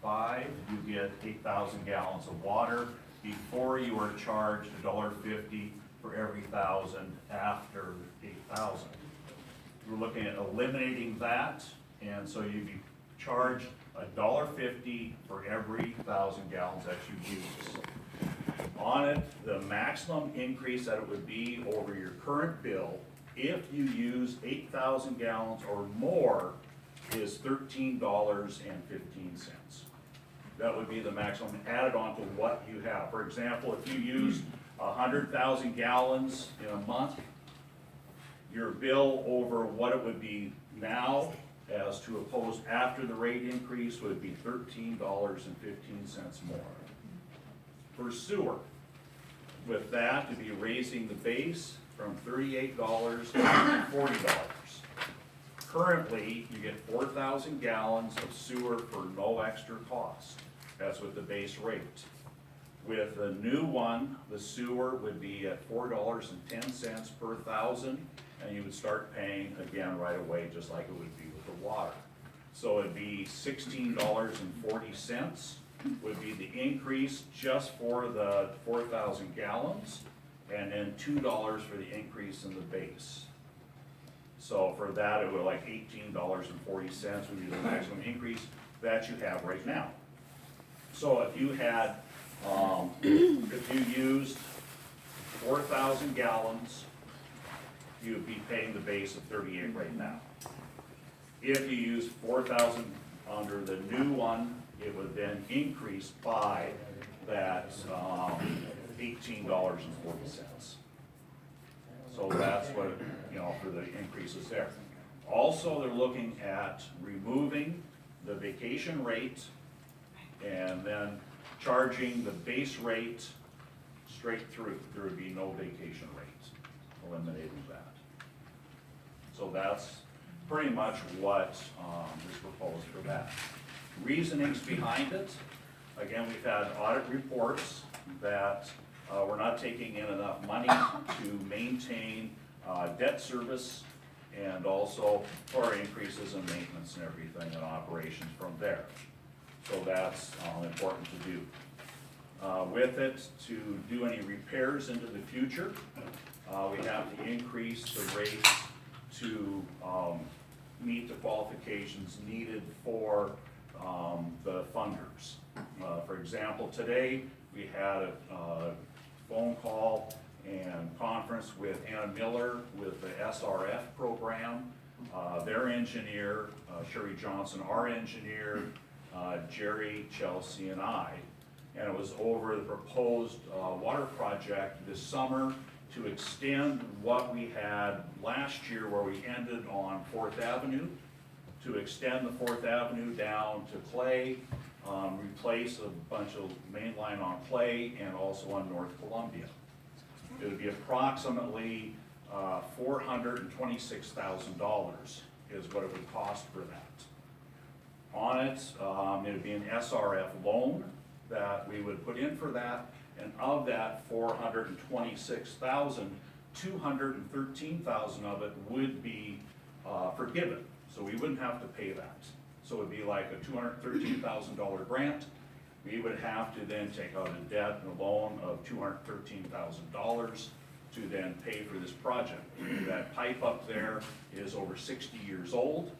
$1.55, you get 8,000 gallons of water. Before you were charged $1.50 for every 1,000 after 8,000. We're looking at eliminating that, and so you'd be charged $1.50 for every 1,000 gallons that you use. On it, the maximum increase that it would be over your current bill, if you use 8,000 gallons or more, is $13.15. That would be the maximum added on to what you have. For example, if you use 100,000 gallons in a month, your bill over what it would be now as to oppose after the rate increase would be $13.15 more. For sewer, with that, to be raising the base from $38 to $40. Currently, you get 4,000 gallons of sewer for no extra cost. That's with the base rate. With the new one, the sewer would be at $4.10 per 1,000, and you would start paying again right away, just like it would be with the water. So it'd be $16.40 would be the increase just for the 4,000 gallons, and then $2 for the increase in the base. So for that, it would like $18.40 would be the maximum increase that you have right now. So if you had, if you used 4,000 gallons, you would be paying the base of 38 right now. If you use 4,000 under the new one, it would then increase by that $18.40. So that's what, for the increases there. Also, they're looking at removing the vacation rate and then charging the base rate straight through. There would be no vacation rate, eliminating that. So that's pretty much what is proposed for that. Reasonings behind it, again, we've had audit reports that we're not taking in enough money to maintain debt service and also for increases in maintenance and everything and operations from there. So that's important to do. With it, to do any repairs into the future, we have to increase the rates to meet the qualifications needed for the funders. For example, today we had a phone call and conference with Anna Miller with the SRF program. Their engineer, Sherry Johnson, our engineer, Jerry, Chelsea, and I. And it was over the proposed water project this summer to extend what we had last year where we ended on 4th Avenue, to extend the 4th Avenue down to Clay, replace a bunch of main line on Clay and also on North Columbia. It would be approximately $426,000 is what it would cost for that. On it, it would be an SRF loan that we would put in for that, and of that 426,000, 213,000 of it would be forgiven, so we wouldn't have to pay that. So it would be like a $213,000 grant. We would have to then take out a debt and a loan of $213,000 to then pay for this project. That pipe up there is over 60 years old,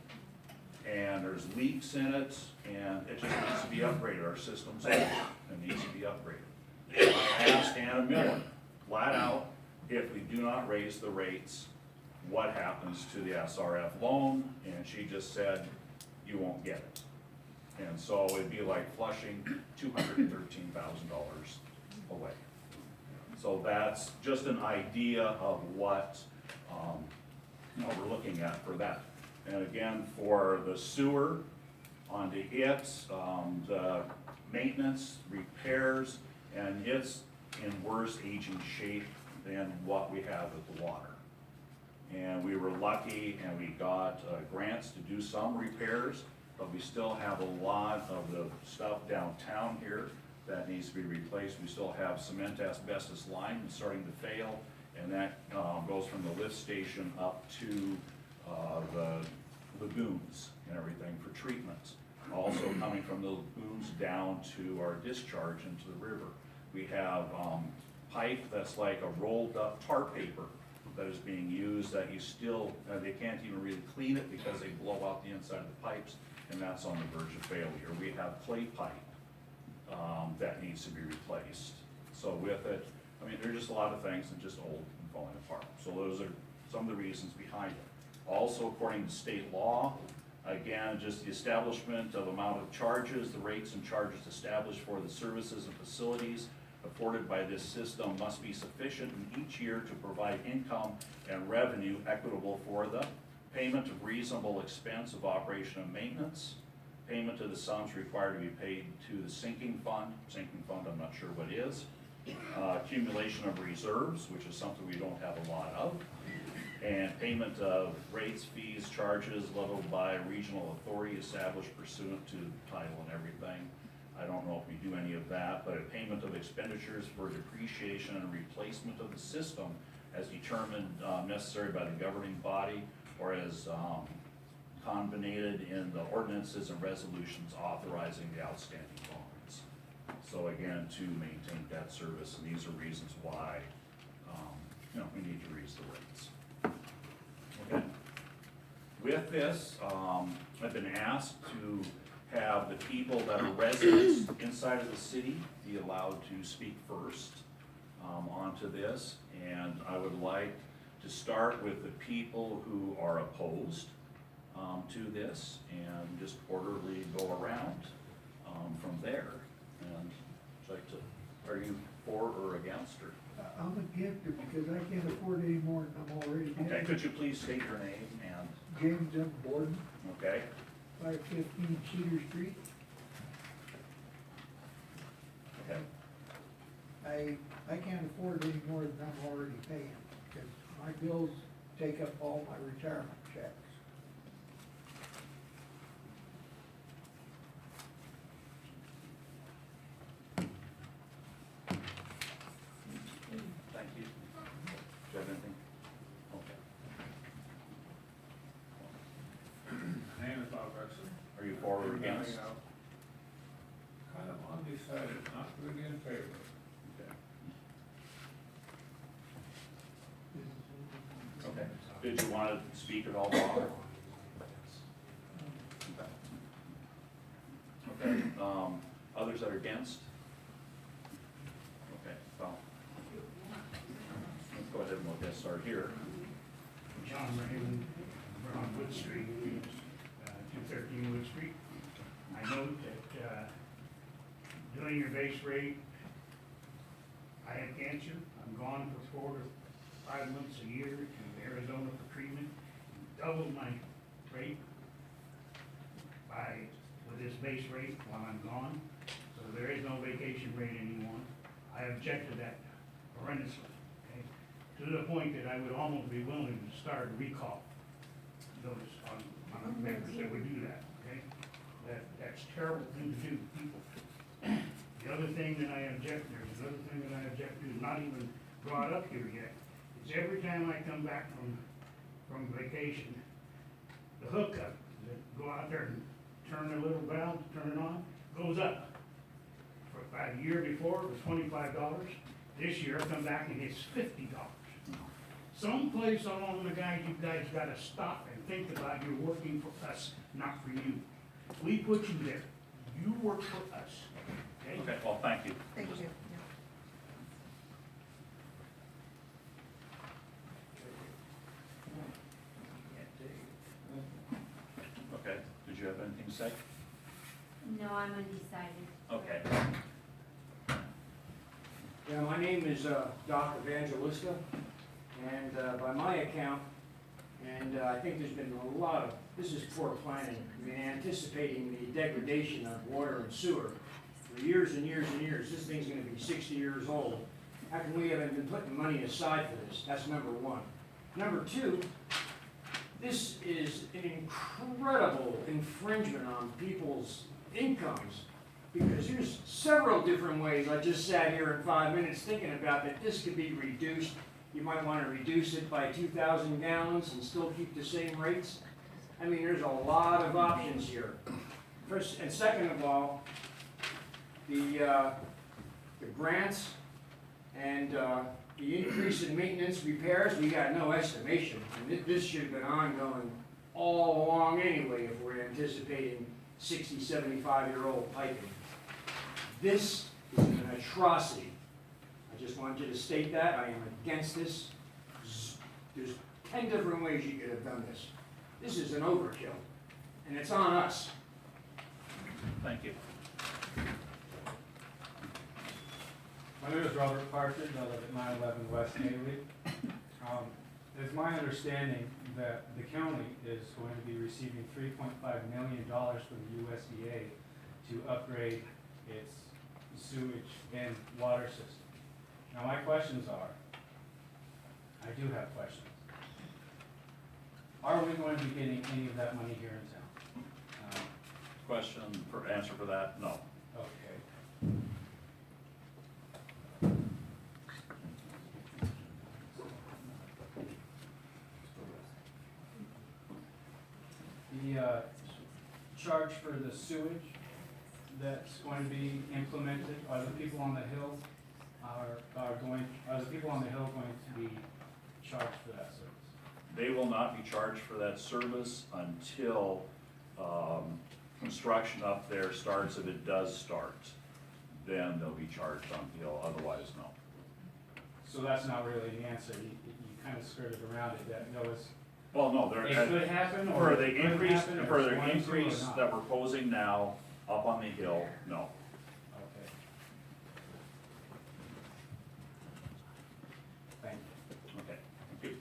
and there's leaks in it, and it just needs to be upgraded. Our system's old and needs to be upgraded. I asked Anna Miller, flat out, if we do not raise the rates, what happens to the SRF loan? And she just said, you won't get it. And so it'd be like flushing $213,000 away. So that's just an idea of what we're looking at for that. And again, for the sewer, onto it, the maintenance, repairs, and it's in worse aging shape than what we have with the water. And we were lucky and we got grants to do some repairs, but we still have a lot of the stuff downtown here that needs to be replaced. We still have cement asbestos line starting to fail, and that goes from the lift station up to the lagoons and everything for treatment. also coming from the lagoons down to our discharge into the river. We have pipe that's like a rolled up tar paper that is being used that you still, they can't even really clean it because they blow out the inside of the pipes, and that's on the verge of failure. We have clay pipe that needs to be replaced. So with it, I mean, there are just a lot of things that are just old and falling apart. So those are some of the reasons behind it. Also, according to state law, again, just the establishment of amount of charges, the rates and charges established for the services and facilities afforded by this system must be sufficient in each year to provide income and revenue equitable for the payment of reasonable expense of operation and maintenance, payment of the sums required to be paid to the sinking fund, I'm not sure what is, accumulation of reserves, which is something we don't have a lot of, and payment of rates, fees, charges leveled by a regional authority established pursuant to title and everything. I don't know if we do any of that, but a payment of expenditures for depreciation and replacement of the system as determined necessary by the governing body or as convenated in the ordinances and resolutions authorizing the outstanding bonds. So again, to maintain debt service, and these are reasons why we need to raise the rates. Okay. With this, I've been asked to have the people that are residents inside of the city be allowed to speak first onto this, and I would like to start with the people who are opposed to this, and just orderly go around from there. And I'd like to, are you for or against, or? I'm against it because I can't afford any more than I'm already paying. Okay, could you please state your name and, James M. Borden, okay? 515 Cedar Street. Okay. I can't afford any more than I'm already paying because my bills take up all my retirement checks. Thank you. Do you have anything? Okay. My name is Bob Rexon. Are you for or against? Kind of undecided, not really in favor. Okay. Okay. Did you want to speak at all, Bob? Okay. Others that are against? Okay, well, let's go ahead and we'll get started here. John Raymond, we're on Wood Street, 213 Wood Street. I note that doing your base rate, I have cancer. I'm gone for 4 to 5 months a year to Arizona for treatment. Doubled my rate with this base rate while I'm gone. So there is no vacation rate anymore. I object to that horrendously. Okay? To the point that I would almost be willing to start a recall notice on members that would do that, okay? That's a terrible thing to do to people. The other thing that I object, there's another thing that I object to, not even brought up here yet, is every time I come back from vacation, the hookup, that go out there and turn a little valve, turn it on, goes up. For about a year before, it was $25. This year, I come back and it's $50. Someplace along the guys, you guys gotta stop and think about you're working for us, not for you. We put you there. You work for us, okay? Okay, well, thank you. Thank you. Okay, did you have anything to say? No, I'm undecided. Okay. Yeah, my name is Doc Evangelista, and by my account, and I think there's been a lot of, this is poor planning, I mean, anticipating the degradation of water and sewer for years and years and years. This thing's gonna be 60 years old. How come we haven't been putting money aside for this? That's number one. Number two, this is an incredible infringement on people's incomes, because there's several different ways. I just sat here in 5 minutes thinking about that this could be reduced. You might want to reduce it by 2,000 gallons and still keep the same rates. I mean, there's a lot of options here. first, and second of all, the grants and the increase in maintenance repairs, we got no estimation. And this should have been ongoing all along anyway if we're anticipating 60, 75-year-old piping. This is an atrocity. I just want you to state that. I am against this. There's 10 different ways you could have done this. This is an overkill, and it's on us. Thank you. My name is Robert Partridge, I live at 911 West Haley. It's my understanding that the county is going to be receiving $3.5 million from the USDA to upgrade its sewage and water system. Now my questions are, I do have questions. Are we going to be getting any of that money here in town? Question, answer for that, no. Okay. The charge for the sewage that's going to be implemented, are the people on the hill are the people on the hill going to be charged for that service? They will not be charged for that service until construction up there starts. If it does start, then they'll be charged on the hill, otherwise no. So that's not really the answer, you kind of skirted around it, that no, it's, Well, no, they're. it could happen, or For it the couldn't increase, happen, or for it's the going to, or increase not. that we're posing now up on the hill, no. Okay. Thank you. Okay, thank you.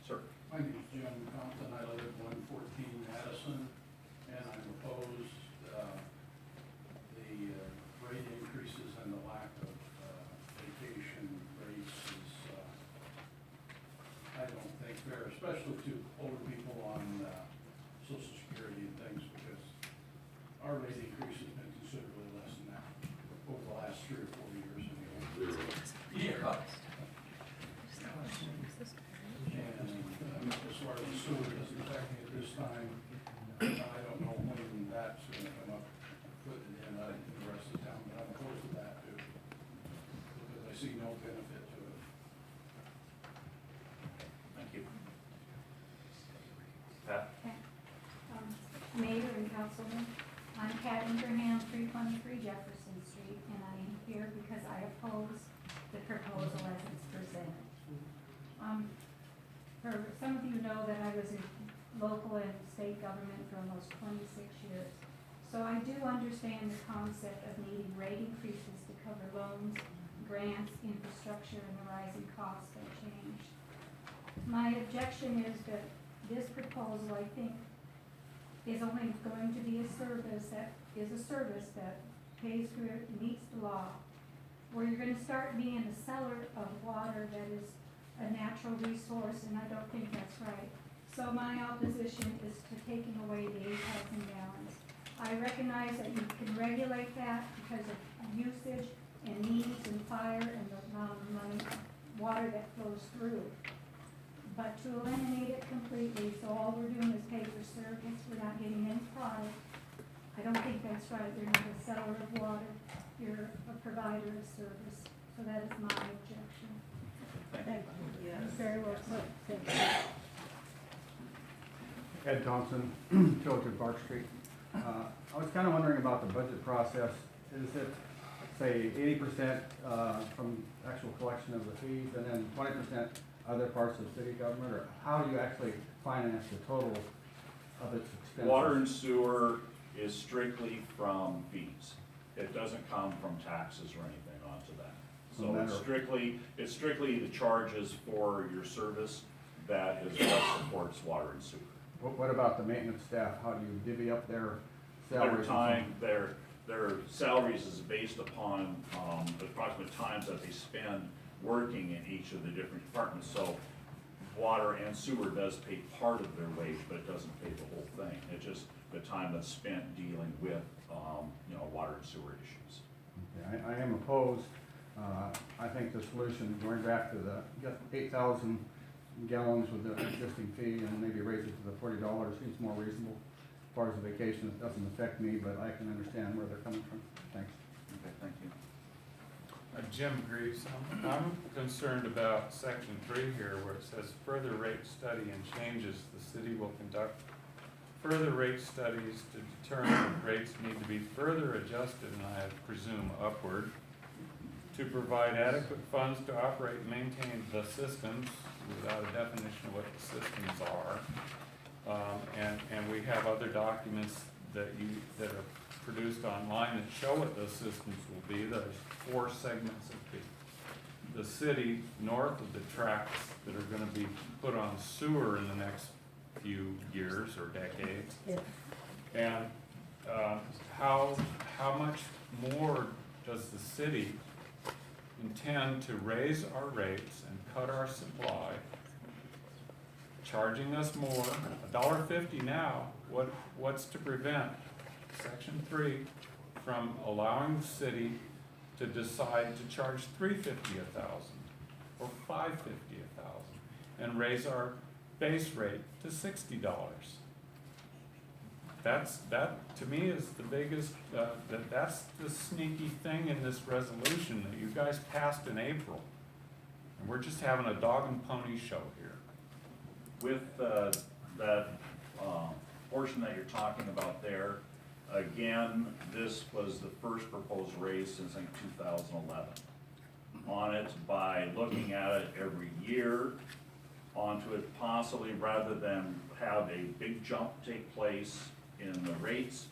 Sir? My name is Jim Compton, I live at 114 Madison, and I'm opposed, the rate increases and the lack of vacation rates is, I don't think fair, especially to older people on Social Security and things, because our rate increase has been considerably less than that over the last 3 or 4 years in the old. Yeah. And as far as the sewer is affecting at this time, I don't know when that's gonna come up, put it in the rest of the town, but I'm opposed to that too. Because I see no benefit to it. Thank you. Pat? Mayor and councilman, I'm Pat Ingraham, 323 Jefferson Street, and I am here because I oppose the proposal as it's presented. For some of you know that I was in local and state government for almost 26 years. So I do understand the concept of needing rate increases to cover loans, grants, infrastructure, and the rising costs that change. My objection is that this proposal, I think, is only going to be a service that pays for it, meets the law, where you're gonna start being a seller of water that is a natural resource, and I don't think that's right. So my opposition is to taking away the 8,000 gallons. I recognize that you can regulate that because of usage and needs and fire and the amount of money, water that flows through. But to eliminate it completely, so all we're doing is pay for service, we're not getting any product, I don't think that's right. You're not a seller of water, you're a provider of service. So that is my objection. Thank you. Very well put. Thank you. Ed Thompson, Chilton Park Street. I was kind of wondering about the budget process. Is it, say, 80% from actual collection of the fees and then 20% other parts of city government? Or how do you actually finance the total of its expenses? Water and sewer is strictly from fees. It doesn't come from taxes or anything onto that. So No it's matter- strictly the charges for your service that is what supports water and sewer. What about the maintenance staff? How do you divvy up their Their salaries? time, their salaries is based upon the approximate times that they spend working in each of the different departments. So water and sewer does pay part of their wage, but it doesn't pay the whole thing. It's just the time that's spent dealing with, water and sewer issues. Okay, I am opposed. I think the solution, going back to the 8,000 gallons with the existing fee and maybe raise it to the $40 seems more reasonable. As far as the vacation, it doesn't affect me, but I can understand where they're coming from. Thanks. Okay, thank you. Jim Greaves, I'm concerned about section 3 here where it says further rate study and changes, the city will conduct further rate studies to determine if rates need to be further adjusted, and I presume upward, to provide adequate funds to operate and maintain the systems without a definition of what the systems are. And we have other documents that are produced online that show what those systems will be. There's 4 segments of the city north of the tracks that are gonna be put on sewer in the next few years or decades. Yeah. And how much more does the city intend to raise our rates and cut our supply, charging us more, $1.50 now? What's to prevent section 3 from allowing the city to decide to charge $3.50 a thousand or $5.50 a thousand and raise our base rate to $60? That to me is the biggest, that's the sneaky thing in this resolution that you guys passed in April. And we're just having a dog and pony show here. With that portion that you're talking about there, again, this was the first proposed raise since I think 2011. On it, by looking at it every year, onto it possibly, rather than have a big jump take place in the rates,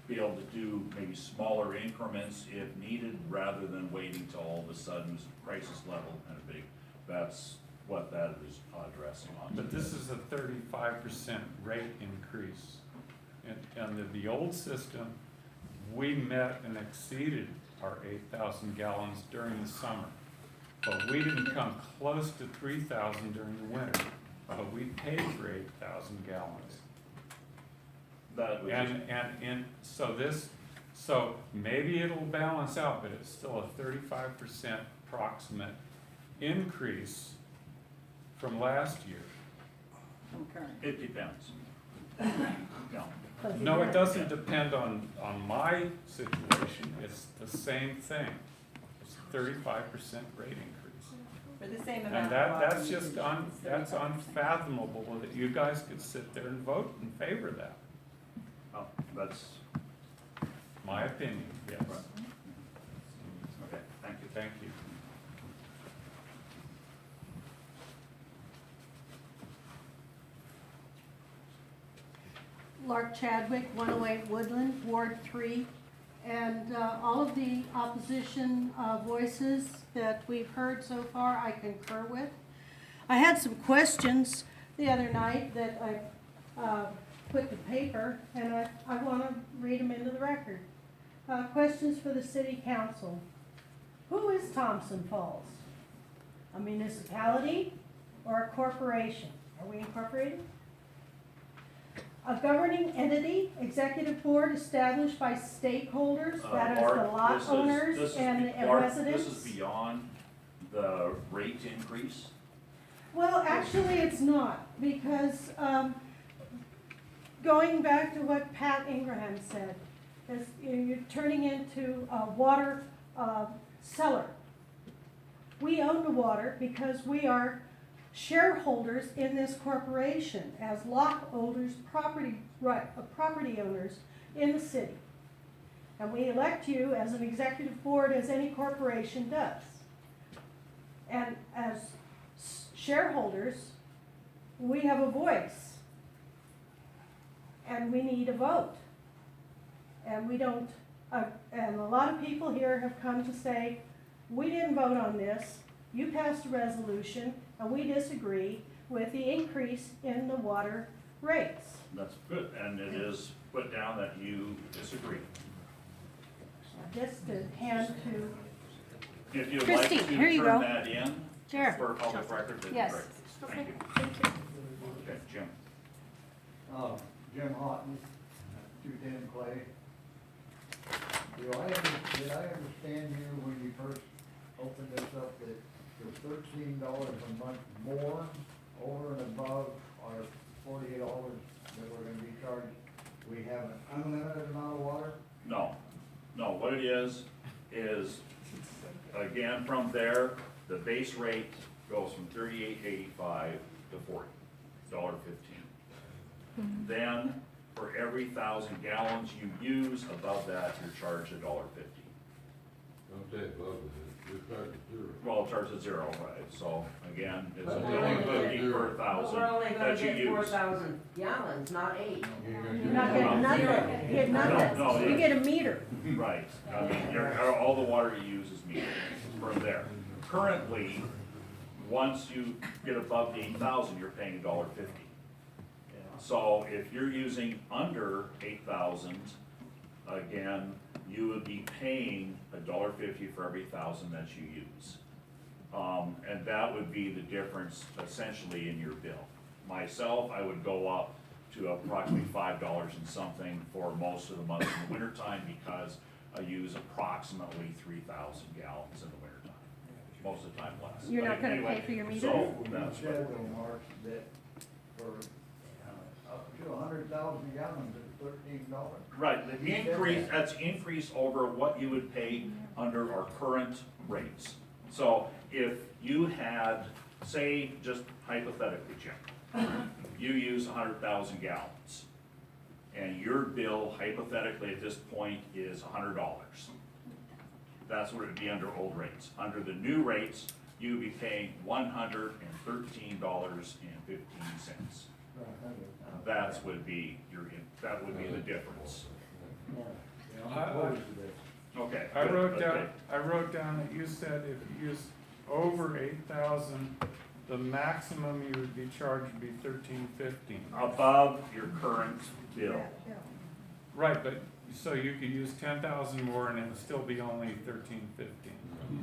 be able to do maybe smaller increments if needed, rather than waiting till all of a sudden crisis level kind of big. That's what that is addressing on. But this is a 35% rate increase. And under the old system, we met and exceeded our 8,000 gallons during the summer. But we didn't come close to 3,000 during the winter, but we paid for 8,000 gallons. That was So maybe it'll balance out, but it's still a 35% approximate increase from last year. it depends. No. No, it doesn't depend on my situation, it's the same thing. It's a 35% rate increase. For the same amount And of that's water just usage, that's 35%. unfathomable that you guys could sit there and vote in favor of that. Oh, that's, My opinion, yes. Right. okay, thank you. Thank you. Lark Chadwick, 108 Woodland, Ward 3. And all of the opposition voices that we've heard so far, I concur with. I had some questions the other night that I put to paper, and I want to read them into the record. Questions for the city council. Who is Thompson Falls? A municipality or a corporation? Are we incorporated? A governing entity, executive board established by stakeholders, that is Art, the lot this is- owners this is and be- Art, residents? This is beyond the rate increase. Well, actually, it's not, because going back to what Pat Ingraham said, is you're turning into a water seller. We own the water because we are shareholders in this corporation as lot owners, property owners in the city. And we elect you as an executive board as any corporation does. And as shareholders, we have a voice. And we need a vote. And we don't, and a lot of people here have come to say, we didn't vote on this, you passed a resolution, and we disagree with the increase in the water rates. That's good, and it is put down that you disagree. Just to hand to, If you'd like to Christine, here you go. turn that in Sure. for public record, that'd be Yes. great. Thank you. Thank you. Okay, Jim. Jim Houghton, 210 Clay. Did I understand you when you first opened this up that there's $13 a month more over and above our $40 that we're gonna be charged we have an unlimited amount of water? No, what it is, again, from there, the base rate goes from $38.85 to $40.15. Then, for every 1,000 gallons you use, above that, you're charged $1.50. Don't say above it, you're charged zero. Well, charged at zero, right, so, again, it's But $1.50 per we're 1,000 We're only gonna that you get 4,000 use. gallons, not 8. You're not getting nothing, you get No, nothing, you it- get a meter. Right, I mean, all the water you use is metered from there. Currently, once you get above the 8,000, you're paying $1.50. So if you're using under 8,000, again, you would be paying $1.50 for every 1,000 that you use. And that would be the difference essentially in your bill. Myself, I would go up to approximately $5 and something for most of the months in the wintertime because I use approximately 3,000 gallons in the wintertime. Most of the time less. You're But not gonna anyway, pay for your meter? So You that's said though, Mark, that for up to 100,000 gallons, it's $13. right, the increase, that's increase over what you would pay under our current rates. So if you had, say, just hypothetically, Jim, you use 100,000 gallons, and your bill hypothetically at this point is $100. That's what it'd be under old rates. Under the new rates, you'd be paying $113.15. That would be the difference. Okay. I good, wrote okay. down, that you said if you use over 8,000, the maximum you would be charged would be $13.15. Above your current bill. Right, but, so you could use 10,000 more and it would still be only $13.15.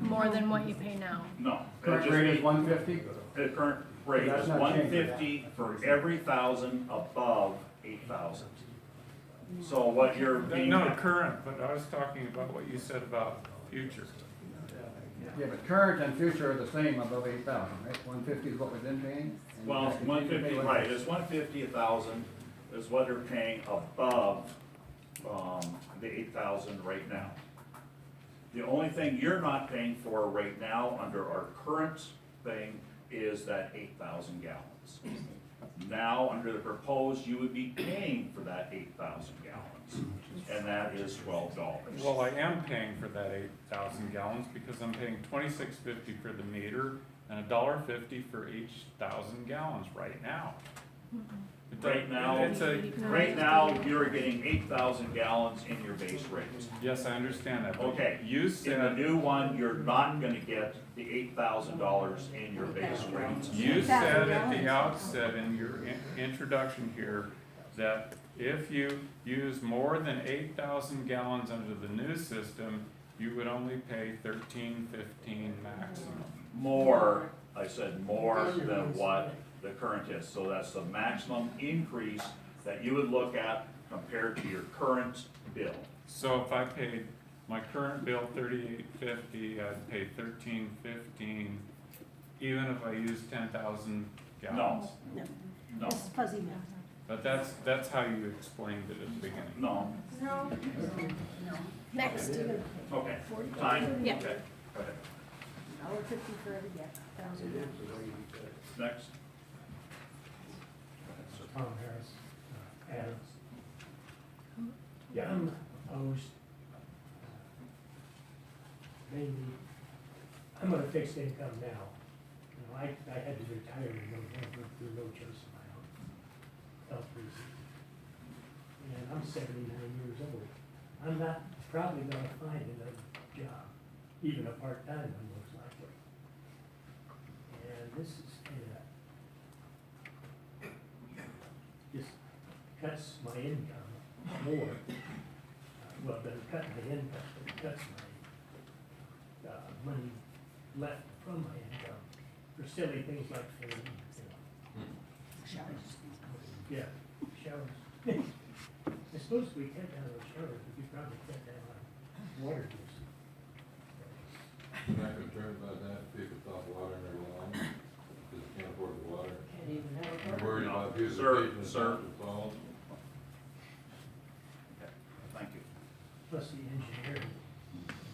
More than what you pay now. No. Current rate is 150? The current rate That's is not changing. 150 for every 1,000 above 8,000. So what you're being. No, current, but I was talking about what you said about future. Yeah, but current and future are the same above 8,000, right? 150 is what we've been paying? and Well, you continue to 150, pay right, less. it's 150 1,000 is what they're paying above, the 8,000 right now. The only thing you're not paying for right now under our current thing is that 8,000 gallons. Now, under the proposed, you would be paying for that 8,000 gallons, and that is $12. Well, I am paying for that 8,000 gallons because I'm paying $26.50 for the meter and $1.50 for each 1,000 gallons right now. Right now, It's a, right now, you're getting 8,000 gallons in your base rate. yes, I understand that. but Okay, You in the said, new one, you're not gonna get the $8,000 in your base rate. you said at the outset in your introduction here that if you use more than 8,000 gallons under the new system, you would only pay $13.15 maximum. More, I said more than what the current is, so that's the maximum increase that you would look at compared to your current bill. So if I paid my current bill $38.50, I'd pay $13.15 even if I use 10,000 gallons? No, No, it's fuzzy now. But that's how you explained it at the beginning. no, No. Next. okay, time? Yeah. Okay, go ahead. $1.50 for every 1,000 gallons. Next. Tom Harris, Adams. Yeah, I'm opposed. Mainly, I'm on a fixed income now. You know, I had to retire through no choice of my own, health reasons. And I'm 79 years old. I'm not probably gonna find another job, even a part-time one most likely. And this is just cuts my income more. Well, it doesn't cut my income, but it cuts my, money left from my income for silly things like food, you know. Yeah, showers. It's supposed to be cut down on showers, but you probably cut down on water use. I'm not concerned about that, people stop water in their lawn, because they can't afford the water. Can't even have a You're worried about Sir, beautification of sir. Thompson Falls. plus the engineering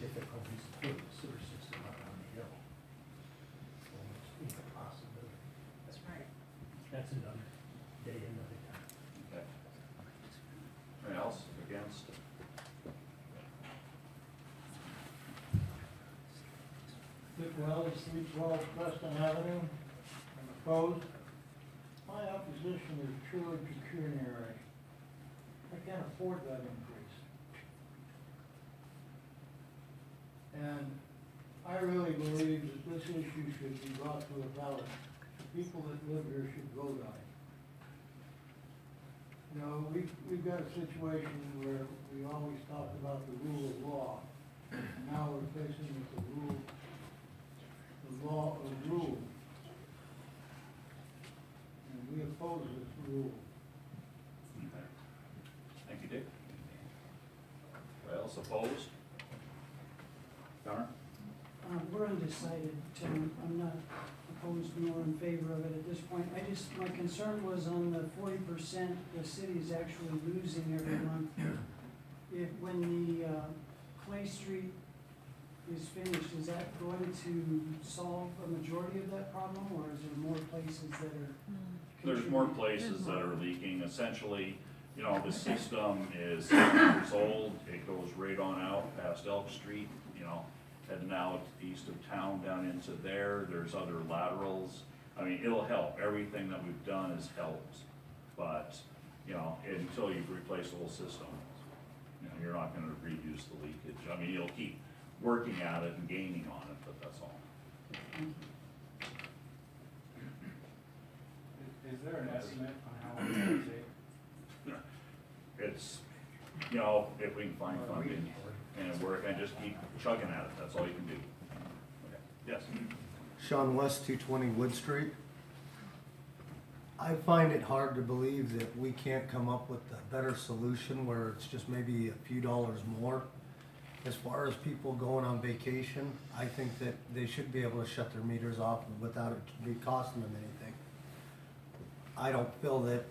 difficulties of putting the sewer system out on the hill. Almost impossibility. That's right. That's another day, another time. Okay. Anything else against? Dick Wells, 312 Preston Avenue. I'm opposed. My opposition is truly pecuniary. I can't afford that increase. And I really believe that this issue should be brought to a ballot. The people that live here should vote on it. You know, we've got a situation where we always talk about the rule of law. And now we're facing with the law of rule. And we oppose this rule. Okay. Thank you, Dick. Anybody else opposed? Connor? We're undecided, Tim. I'm not opposed nor in favor of it at this point. My concern was on the 40% the city is actually losing every month. When the Clay Street is finished, is that going to solve a majority of that problem, or is there more places that are? There's more places that are leaking. Essentially, you know, the system is 6 years old. It goes right on out past Elk Street, you know, heading out east of town down into there. There's other laterals. I mean, it'll help. Everything that we've done has helped. But, you know, until you've replaced the whole system, you know, you're not gonna reduce the leakage. I mean, you'll keep working at it and gaining on it, but that's all. Is there an estimate on how long it will take? It's, you know, if we can find funding and work and just keep chugging at it, that's all you can do. Okay. Yes? Sean West, 220 Wood Street. I find it hard to believe that we can't come up with a better solution where it's just maybe a few dollars more. As far as people going on vacation, I think that they should be able to shut their meters off without it be costing them anything. I don't feel that,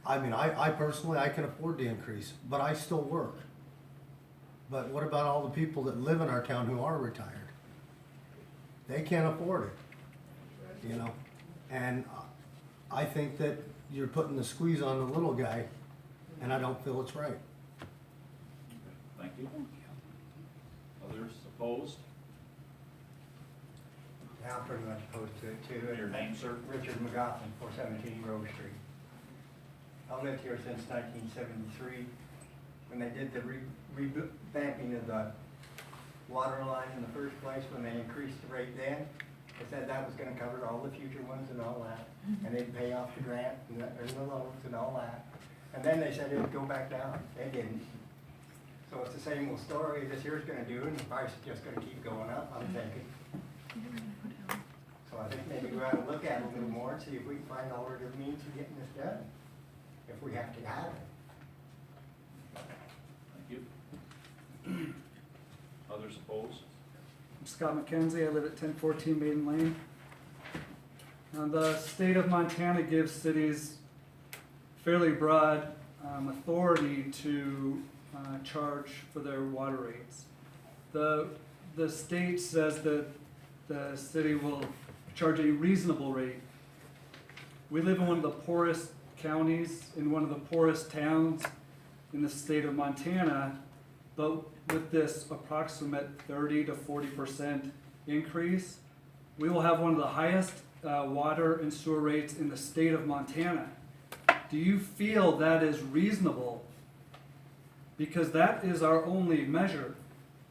I mean, I personally, I can afford the increase, but I still work. But what about all the people that live in our town who are retired? They can't afford it, you know? And I think that you're putting the squeeze on the little guy, and I don't feel it's right. Thank you. Others opposed? Yeah, I'm pretty much opposed to it too. Your name, sir? Richard McGoffin, 417 Grove Street. I've lived here since 1973. When they did the revamping of the water line in the first place, when they increased the rate then, they said that was gonna cover all the future ones and all that. And they'd pay off the grant and the loans and all that. And then they said it'd go back down. They didn't. So it's the same old story this year's gonna do, and the price is just gonna keep going up, I'm thinking. So I think maybe we ought to look at it a little more and see if we can find alternative means of getting this done, if we have to have it. Thank you. Others opposed? I'm Scott McKenzie. I live at 1014 Maiden Lane. The state of Montana gives cities fairly broad authority to charge for their water rates. The state says that the city will charge a reasonable rate. We live in one of the poorest counties, in one of the poorest towns in the state of Montana, but with this approximate 30 to 40% increase, we will have one of the highest water and sewer rates in the state of Montana. Do you feel that is reasonable? Because that is our only measure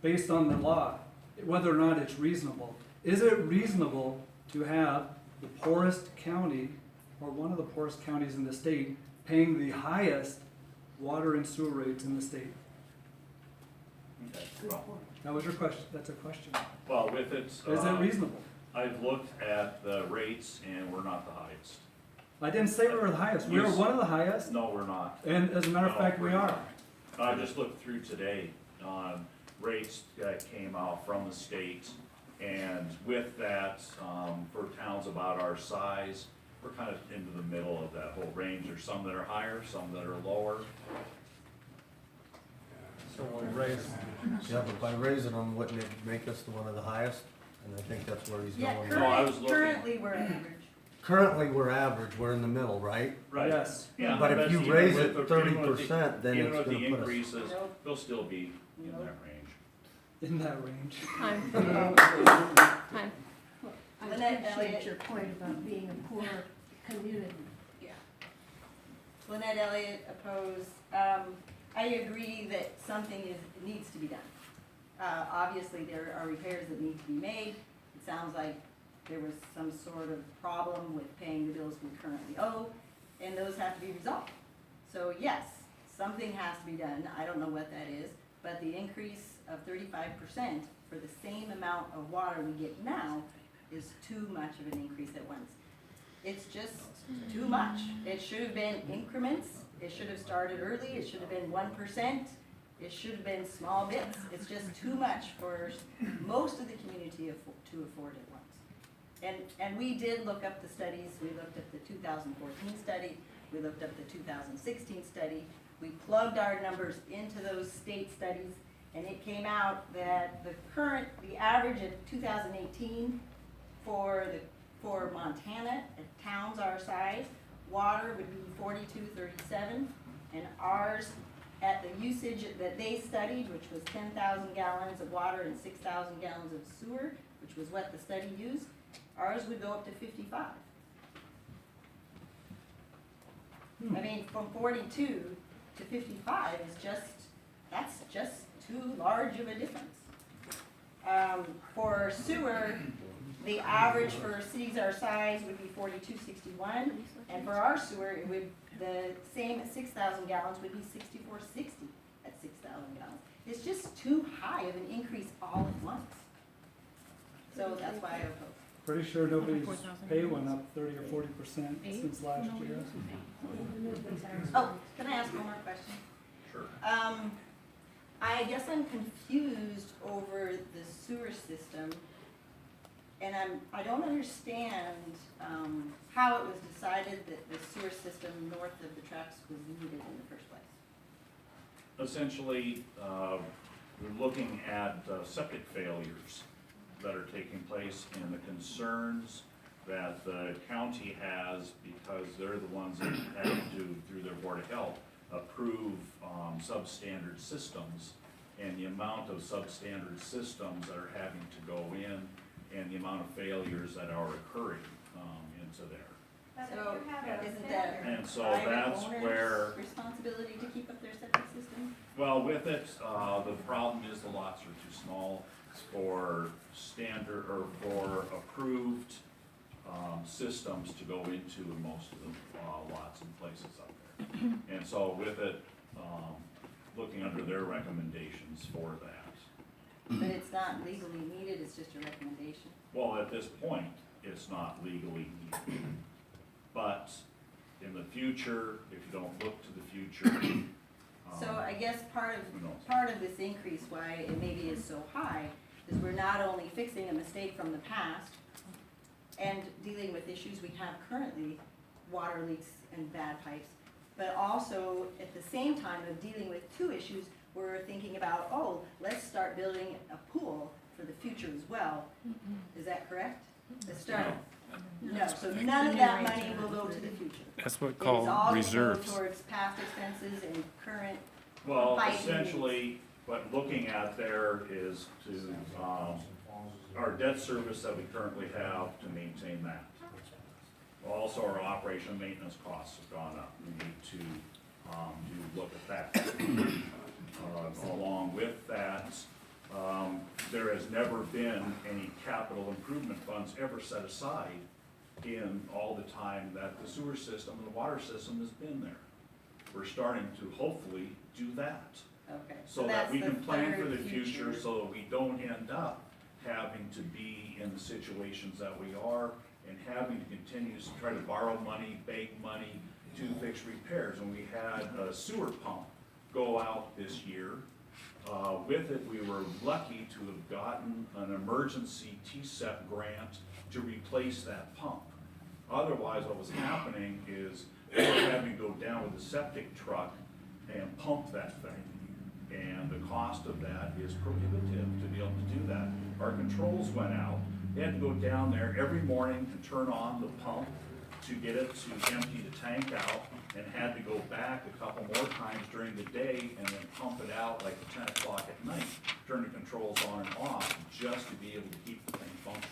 based on the law, whether or not it's reasonable. Is it reasonable to have the poorest county, or one of the poorest counties in the state, paying the highest water and sewer rates in the state? Okay, well, That was your question. That's a question. well, with it. Is it reasonable? I've looked at the rates and we're not the highest. I didn't say we were the highest. We are one of the highest, No, we're not. and as a matter of No, fact, we we're are. not. I just looked through today on rates that came out from the state. And with that, for towns about our size, we're kind of into the middle of that whole range. There's some that are higher, some that are lower. So we'll raise. Yeah, but by raising them, wouldn't it make us the one of the highest? And I think that's where he's Yeah, going. No, I was currently we're average. Currently, we're average, we're in the middle, right? Right. Yes. Yeah, But if that's you even raise with it the- 30%, then even it's with the gonna put us. increases, Nope. they'll still be in Nope. that range. In that range. Time. Time. I Lynette appreciate Elliott. your point about being a poor community. Yeah. Lynette Elliott, opposed. I agree that something needs to be done. Obviously, there are repairs that need to be made. It sounds like there was some sort of problem with paying the bills we currently owe, and those have to be resolved. So yes, something has to be done. I don't know what that is, but the increase of 35% for the same amount of water we get now is too much of an increase at once. It's just too much. It should have been increments. It should have started early. It should have been 1%. It should have been small bits. It's just too much for most of the community to afford at once. And we did look up the studies. We looked at the 2014 study. We looked up the 2016 study. We plugged our numbers into those state studies, and it came out that the average of 2018 for Montana, at towns our size, water would be 42.37, and ours, at the usage that they studied, which was 10,000 gallons of water and 6,000 gallons of sewer, which was what the study used, ours would go up to 55. I mean, from 42 to 55 is that's just too large of a difference. For sewer, the average for cities our size would be 42.61, and for our sewer, the same at 6,000 gallons would be 64.60 at 6,000 gallons. It's just too high of an increase all at once. So that's why I oppose. Pretty sure nobody's pay went up 30 or 40% since last year. Oh, can I ask one more question? Sure. I guess I'm confused over the sewer system, and I don't understand how it was decided that the sewer system north of the tracks was needed in the first place. Essentially, we're looking at septic failures that are taking place and the concerns that the county has, because they're the ones that have to, through their Board of Health, approve substandard systems, and the amount of substandard systems that are having to go in, and the amount of failures that are occurring into there. So isn't that And so private that's owner's where, responsibility to keep up their septic system? well, with it, the problem is the lots are too small for standard, or for approved systems to go into in most of the lots and places up there. And so with it, looking under their recommendations for that. But it's not legally needed, it's just a recommendation. Well, at this point, it's not legally needed. But in the future, if you don't look to the future. So I guess who knows? part of this increase, why it maybe is so high, is we're not only fixing a mistake from the past and dealing with issues we have currently, water leaks and bad pipes, but also at the same time of dealing with two issues, we're thinking about, oh, let's start building a pool for the future as well. Is that correct? Let's start. No, so none of that money will go to the future. That's what It's called all gonna go reserves. towards past expenses and current. Well, Fighting. essentially, what looking at there is to, our debt service that we currently have to maintain that. Also, our operation and maintenance costs have gone up. We need to look at that. Along with that, there has never been any capital improvement funds ever set aside in all the time that the sewer system and the water system has been there. We're starting to hopefully do that, Okay. so that that's we the can plan for third the future, so that we don't end up having to be in the situations that we are, and having to continue to try to borrow money, beg money to fix repairs. And we had a sewer pump go out this year. With it, we were lucky to have gotten an emergency TSEP grant to replace that pump. Otherwise, what was happening is we were having to go down with a septic truck and pump that thing. And the cost of that is prohibitive to be able to do that. Our controls went out. They had to go down there every morning and turn on the pump to get it to empty the tank out, and had to go back a couple more times during the day and then pump it out like at 10 o'clock at night, turn the controls on and off just to be able to keep the thing functioning.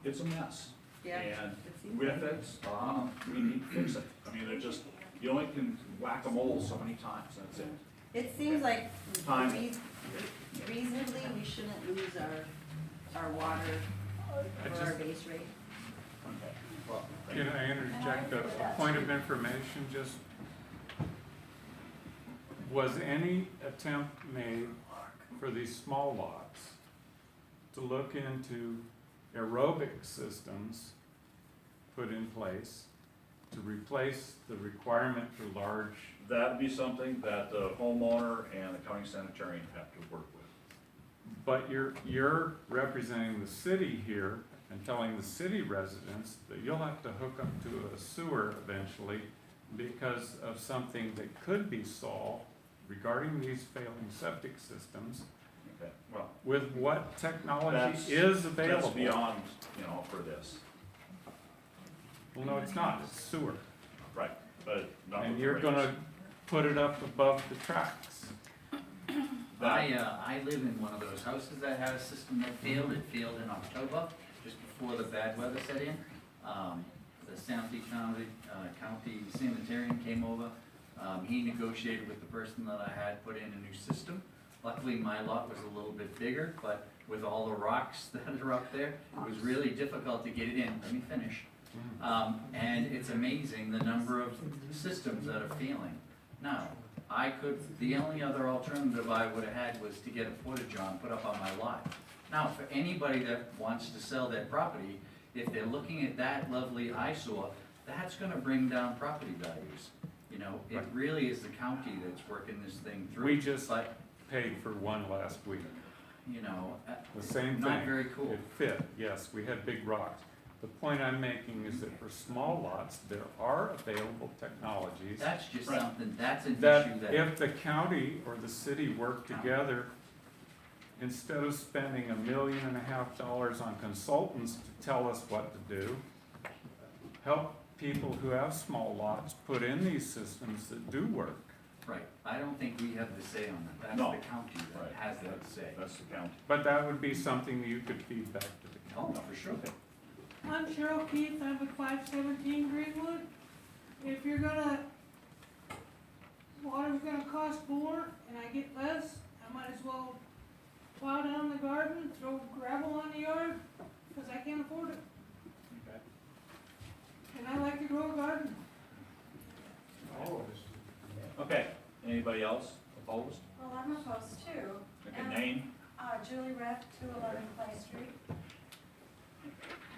It's a mess. Yeah, And it seems with like it, we need to fix it. I mean, they're just, you only can whack a mole so many times, that's it. It seems like Time. reasonably, we shouldn't lose our water or our base rate. Okay. Well, Can I interject a point of information, just, was any attempt made for these small lots to look into aerobic systems put in place to replace the requirement for large? That'd be something that the homeowner and the county sanitarian have to work with. But you're representing the city here and telling the city residents that you'll have to hook up to a sewer eventually because of something that could be solved regarding these failing septic systems. Okay, well, With what technology that's, is available? that's beyond, for this. Well, no, it's not, it's sewer. Right, but not And with you're rates. gonna put it up above the tracks. I live in one of those houses that had a system that failed. It failed in October, just before the bad weather set in. The Sandy County sanitarian came over. He negotiated with the person that I had put in a new system. Luckily, my lot was a little bit bigger, but with all the rocks that are up there, it was really difficult to get it in. Let me finish. And it's amazing the number of systems that are failing. Now, the only other alternative I would have had was to get a porta-john put up on my lot. Now, for anybody that wants to sell their property, if they're looking at that lovely eyesore, that's gonna bring down property values. It really is the county that's working this thing through. We just paid for one last week. The same thing. Not very cool. It fit, yes, we had big rocks. The point I'm making is that for small lots, there are available technologies That's just something, that's an that issue that. if the county or the city work together, instead of spending $1.5 million on consultants to tell us what to do, help people who have small lots put in these systems that do work. Right, I don't think we have the say on that. That's No. the county that Right. has that say. That's the county. But that would be something you could feed back to the Oh, county. for sure. I'm Cheryl Keith, I'm at 517 Greenwood. If water's gonna cost more and I get less, I might as well plow down the garden, throw gravel on the yard, because I can't afford it. Okay. And I like to grow a garden. Okay, anybody else opposed? Well, I'm opposed too. Okay, name? Julie Reff, 211 Clay Street.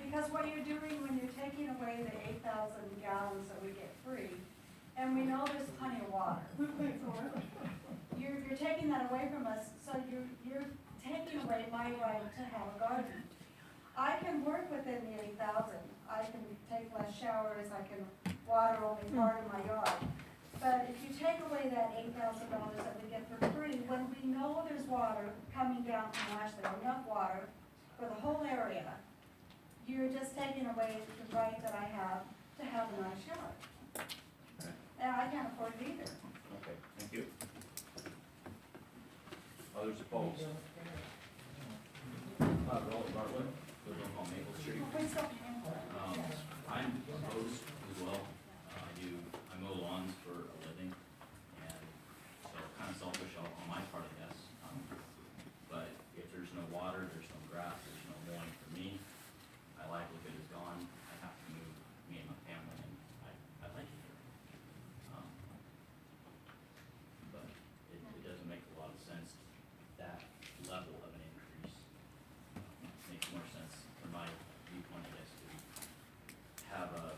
Because what you're doing when you're taking away the 8,000 gallons that we get free, and we know there's plenty of water. We pay for it. You're taking that away from us, so you're taking away my right to have a garden. I can work within the 8,000. I can take less showers, I can water only part of my yard. But if you take away that $8,000 that we get for free, when we know there's water coming down from Ashley, enough water for the whole area, you're just taking away the right that I have to have a nice yard. And I can't afford it either. Okay, thank you. Others opposed? Robert Bartlett, live on Maple Street. Please don't. I'm opposed as well. I mow lawns for a living, and so kind of selfish on my part, I guess. But if there's no water, there's no grass, there's no mowing for me, my livelihood is gone. I have to move me and my family, and I like it here. But it doesn't make a lot of sense, that level of an increase. Makes more sense from my viewpoint, I guess, to have a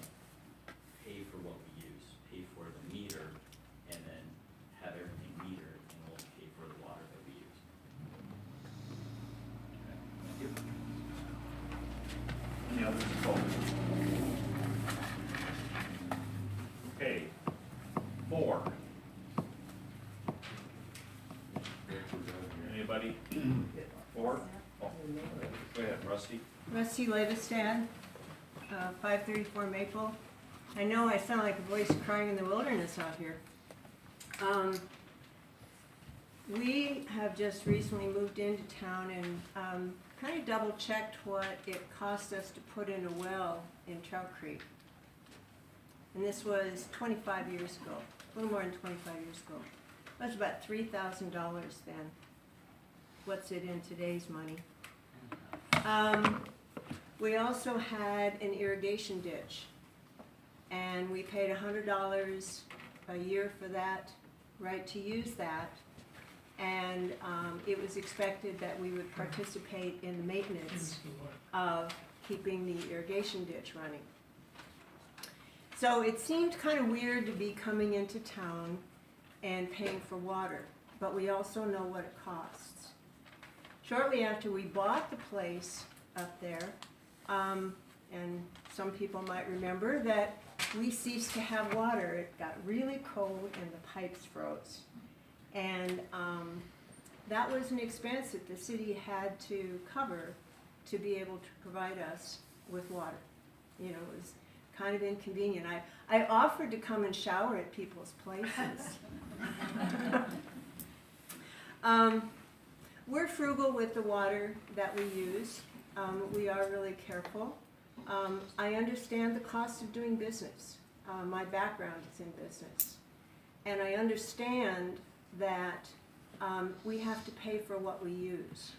Board? Oh, go ahead, Rusty. Rusty Levistad, 534 Maple. I know I sound like a voice crying in the wilderness out here. We have just recently moved into town and kind of double checked what it cost us to put in a well in Trout Creek. And this was 25 years ago, a little more than 25 years ago. It was about $3,000 then. What's it in today's money? We also had an irrigation ditch, and we paid $100 a year for that, right to use that. And it was expected that we would participate in the maintenance of keeping the irrigation ditch running. So it seemed kind of weird to be coming into town and paying for water, but we also know what it costs. Shortly after we bought the place up there, and some people might remember that we ceased to have water. It got really cold and the pipes froze. And that was an expense that the city had to cover to be able to provide us with water. You know, it was kind of inconvenient. I offered to come and shower at people's places. We're frugal with the water that we use. We are really careful. I understand the cost of doing business. My background is in business. And I understand that we have to pay for what we use.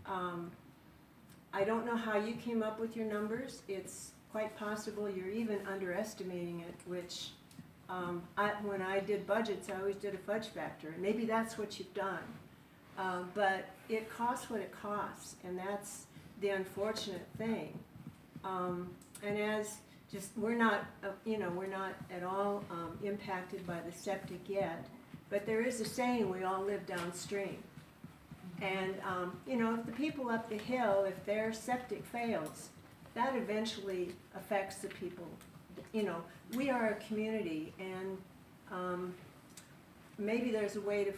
I don't know how you came up with your numbers. It's quite possible you're even underestimating it, which when I did budgets, I always did a fudge factor. Maybe that's what you've done. But it costs what it costs, and that's the unfortunate thing. And as just, we're not at all impacted by the septic yet, but there is a saying, we all live downstream. And, if the people up the hill, if their septic fails, that eventually affects the people. We are a community, and maybe there's a way to,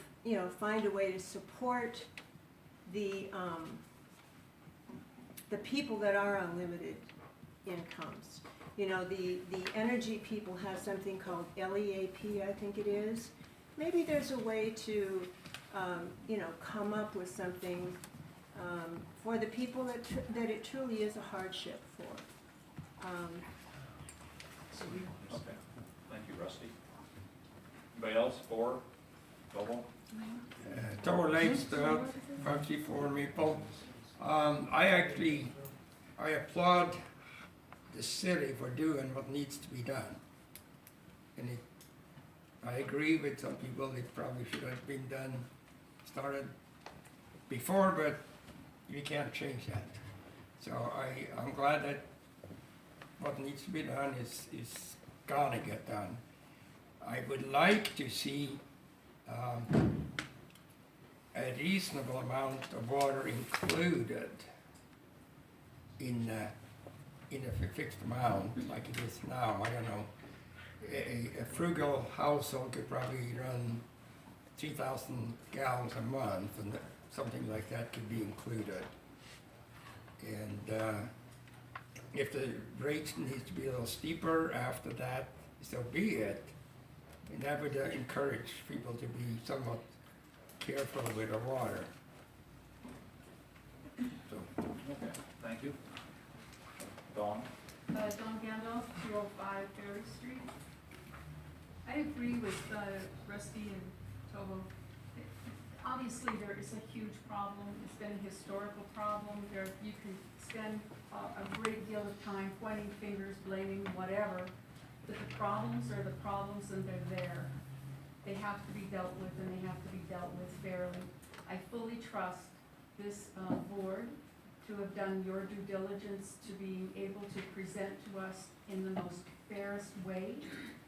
find a way to support the people that are on limited incomes. The energy people have something called LEAP, I think it is. Maybe there's a way to, come up with something for the people that it truly is a hardship for. Okay, thank you, Rusty. Anybody else for Tobo? Tower Lakes, 54 Maple. I applaud the city for doing what needs to be done. And I agree with some people, it probably should have been started before, but you can't change that. So I'm glad that what needs to be done is gonna get done. I would like to see a reasonable amount of water included in a fixed amount like it is now. I don't know. A frugal household could probably run 3,000 gallons a month, and something like that could be included. And if the rate needs to be a little steeper after that, so be it. And that would encourage people to be somewhat careful with the water. So. Okay, thank you. Dawn? Dawn Gandalf, 205 Ferry Street. I agree with Rusty and Tobo. Obviously, there is a huge problem. It's been a historical problem. You can spend a great deal of time pointing fingers, blaming whatever, but the problems are the problems and they're there. They have to be dealt with, and they have to be dealt with fairly. I fully trust this board to have done your due diligence to being able to present to us in the most fairest way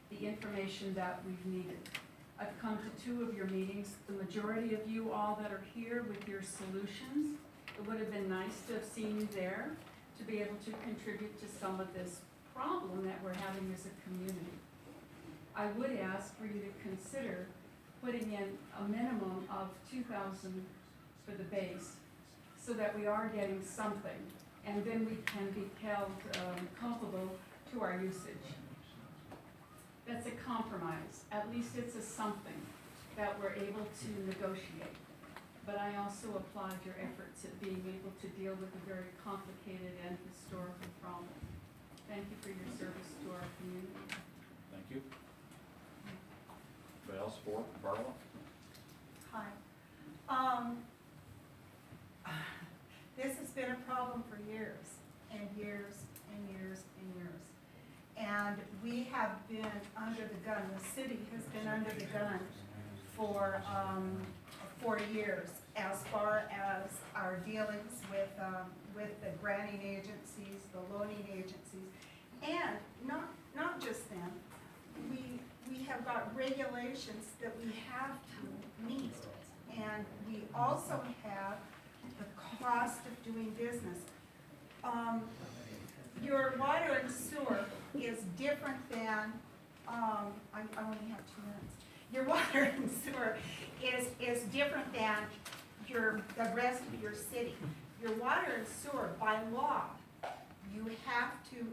the information that we've needed. I've come to 2 of your meetings. The majority of you all that are here with your solutions, it would have been nice to have seen you there to be able to contribute to some of this problem that we're having as a community. I would ask for you to consider putting in a minimum of $2,000 for the base, so that we are getting something, and then we can be held culpable to our usage. That's a compromise. At least it's a something that we're able to negotiate. But I also applaud your efforts at being able to deal with a very complicated and historical problem. Thank you for your service to our community. Thank you. Anybody else for Barbara? Hi. This has been a problem for years and years and years and years. And we have been under the gun, the city has been under the gun for 4 years as far as our dealings with the granting agencies, the loaning agencies. And not just them, we have got regulations that we have to meet. And we also have the cost of doing business. Your water and sewer is different than, I only have 2 minutes. Your water and sewer is different than the rest of your city. Your water and sewer, by law,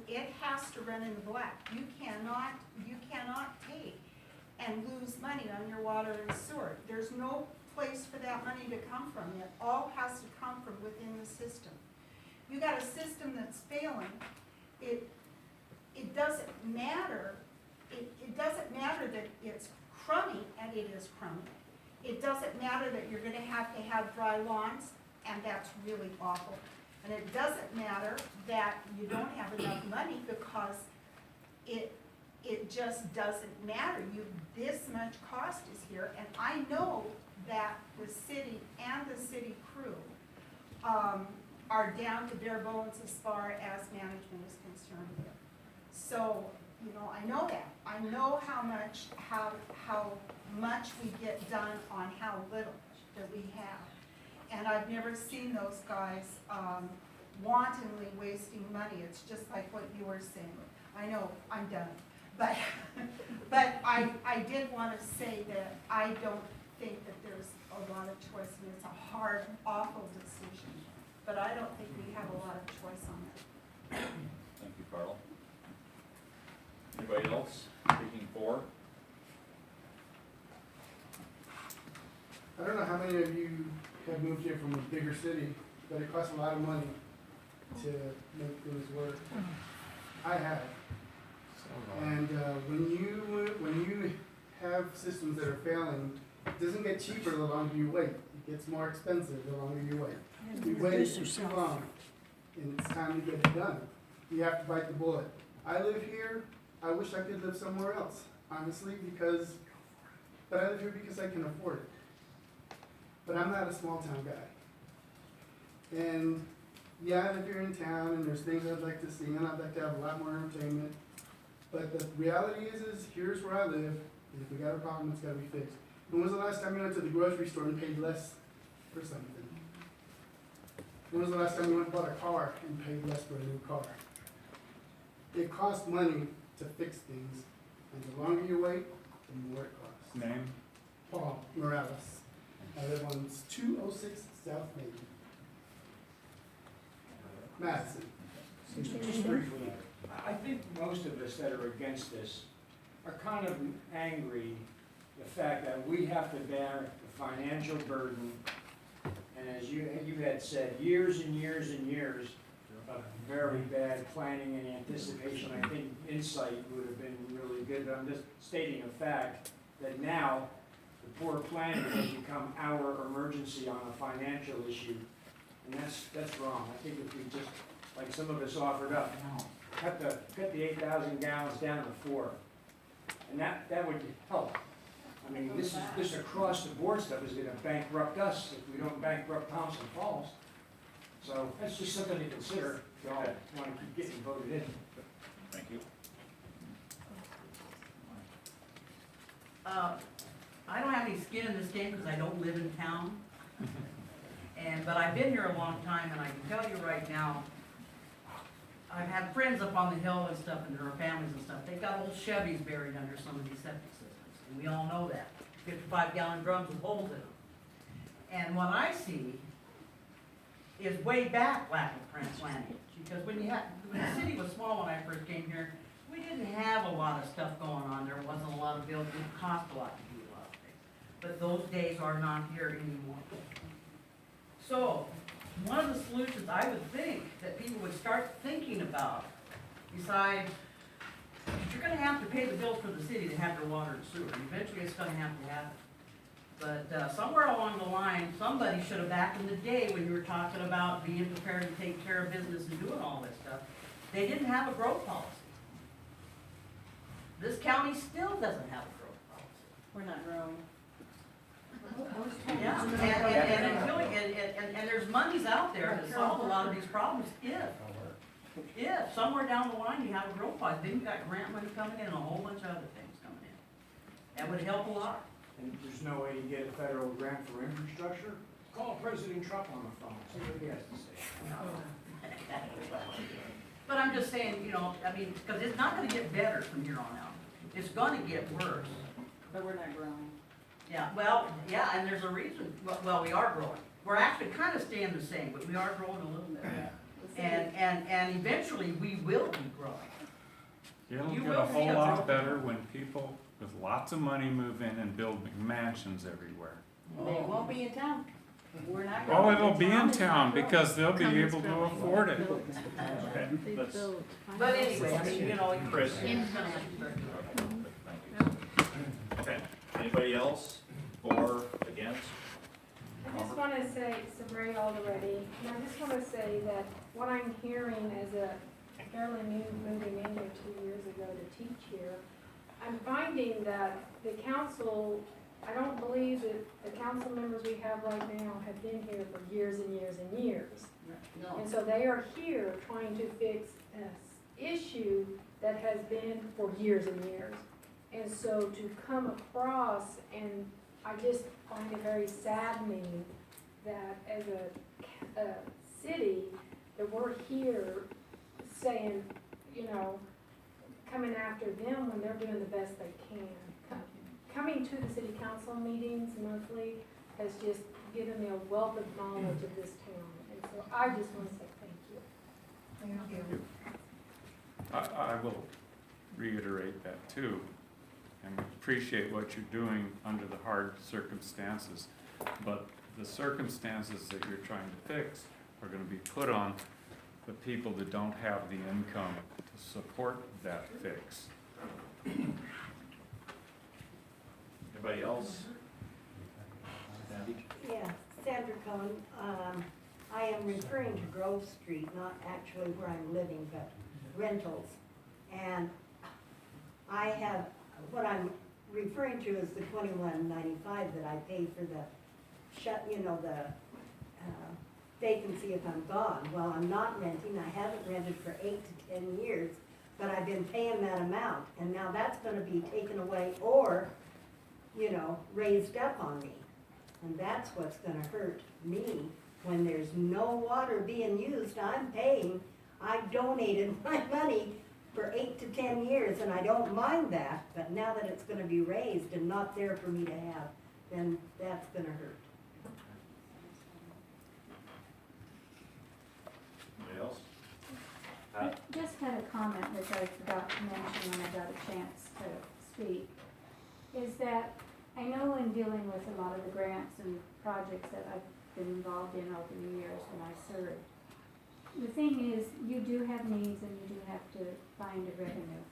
it has to run in the black. You cannot take and lose money on your water and sewer. There's no place for that money to come from. It all has to come from within the system. You got a system that's failing, it doesn't matter, it doesn't matter that it's crummy, and it is crummy. It doesn't matter that you're gonna have to have dry lawns, and that's really awful. And it doesn't matter that you don't have enough money, because it just doesn't matter. This much cost is here, and I know that the city and the city crew are down to bare bones as far as management is concerned here. So, I know that. I know how much we get done on how little that we have. And I've never seen those guys wantonly wasting money. It's just like what you were saying. I know, I'm done. But I did want to say that I don't think that there's a lot of choice, and it's a hard, awful decision. But I don't think we have a lot of choice on it. Thank you, Carl. Anybody else speaking for? I don't know how many of you have moved here from a bigger city, but it costs a lot of money to make things work. I have. And when you have systems that are failing, it doesn't get cheaper the longer you wait. It gets more expensive the longer you wait. We waited for too long, and it's time to get it done. You have to bite the bullet. I live here. I wish I could live somewhere else, honestly, but I live here because I can afford it. But I'm not a small town guy. And yeah, I live here in town, and there's things I'd like to see, and I'd like to have a lot more entertainment. But the reality is here's where I live, and if we got a problem, it's gotta be fixed. When was the last time you went to the grocery store and paid less for something? When was the last time you went and bought a car and paid less for a new car? It costs money to fix things, and the longer you wait, the more it costs. Name? Paul Morales. I live on 206 South Main. Madison. Just briefly, I think most of us that are against this are kind of angry the fact that we have to bear the financial burden, and as you had said, years and years and years of very bad planning and anticipation. I think insight would have been really good, but I'm just stating a fact that now the poor planning has become our emergency on a financial issue, and that's wrong. I think if we just, like some of us offered up, cut the 8,000 gallons down to 4, and that would help. I mean, this across the board stuff is going to bankrupt us if we don't bankrupt Thompson Falls. So that's just something to consider if y'all want to keep getting voted in. Thank you. I don't have any skin in this game because I don't live in town. But I've been here a long time, and I can tell you right now, I've had friends up on the hill and stuff, and their families and stuff. They've got old Chevys buried under some of these septic systems, and we all know that. 55-gallon drums with holes in them. And what I see is way back lack of planning. Because when the city was small when I first came here, we didn't have a lot of stuff going on. There wasn't a lot of building, it didn't cost a lot to do a lot of things. But those days are not here anymore. So, one of the solutions I would think that people would start thinking about, besides, you're gonna have to pay the bills for the city to have your water and sewer. Eventually, it's gonna have to happen. But somewhere along the line, somebody should have, back in the day when you were talking about being prepared to take care of business and doing all this stuff, they didn't have a growth policy. This county still doesn't have a growth policy. We're not growing. Yeah, and there's monies out there to solve a lot of these problems if somewhere down the line you have a growth policy, then you got grant money coming in and a whole bunch of other things coming in. That would help a lot. And there's no way to get a federal grant for infrastructure? Call President Trump on the phone, see what he has to say. But I'm just saying, you know, I mean, because it's not gonna get better from here on out. It's gonna get worse. But we're not growing. Yeah, well, yeah, and there's a reason, well, we are growing. We're actually kind of staying the same, but we are growing a little bit. And eventually, we will be growing. It'll You get will a see whole a lot growth. better when people with lots of money move in and build mansions everywhere. They won't be in town. We're not Oh, growing. it'll be in is town not growing. because they'll be able to afford it. Okay, let's, But anyway, I mean, you know, Chris. it's gonna have to start growing. okay, anybody else, for, against? I just want to say, Sabrina already, and I just want to say that what I'm hearing as a fairly new moving in here 2 years ago to teach here, I'm finding that the council, I don't believe that the council members we have right now have been here for years and years and years. No. And so they are here trying to fix an issue that has been for years and years. And so to come across, and I just find it very saddening that as a city, that we're here saying, you know, coming after them when they're doing the best they can. Coming to the city council meetings monthly has just given me a wealth of knowledge of this town. And so I just want to say thank you. Thank you. I will reiterate that too, and appreciate what you're doing under the hard circumstances. But the circumstances that you're trying to fix are gonna be put on the people that don't have the income to support that fix. Anybody else? Sandy? Yeah, Sandra Cohn. I am referring to Grove Street, not actually where I'm living, but rentals. And I have, what I'm referring to is the $21.95 that I pay for the the vacancy if I'm gone. Well, I'm not renting, I haven't rented for 8 to 10 years, but I've been paying that amount. And now that's gonna be taken away or, raised up on me. And that's what's gonna hurt me when there's no water being used. I'm paying, I donated my money for 8 to 10 years, and I don't mind that, but now that it's gonna be raised and not there for me to have, then that's gonna hurt. Anybody else? I just had a comment which I forgot to mention when I got a chance to speak, is that I know in dealing with a lot of the grants and projects that I've been involved in over the years when I served, the thing is, you do have needs and you do have to find a revenue.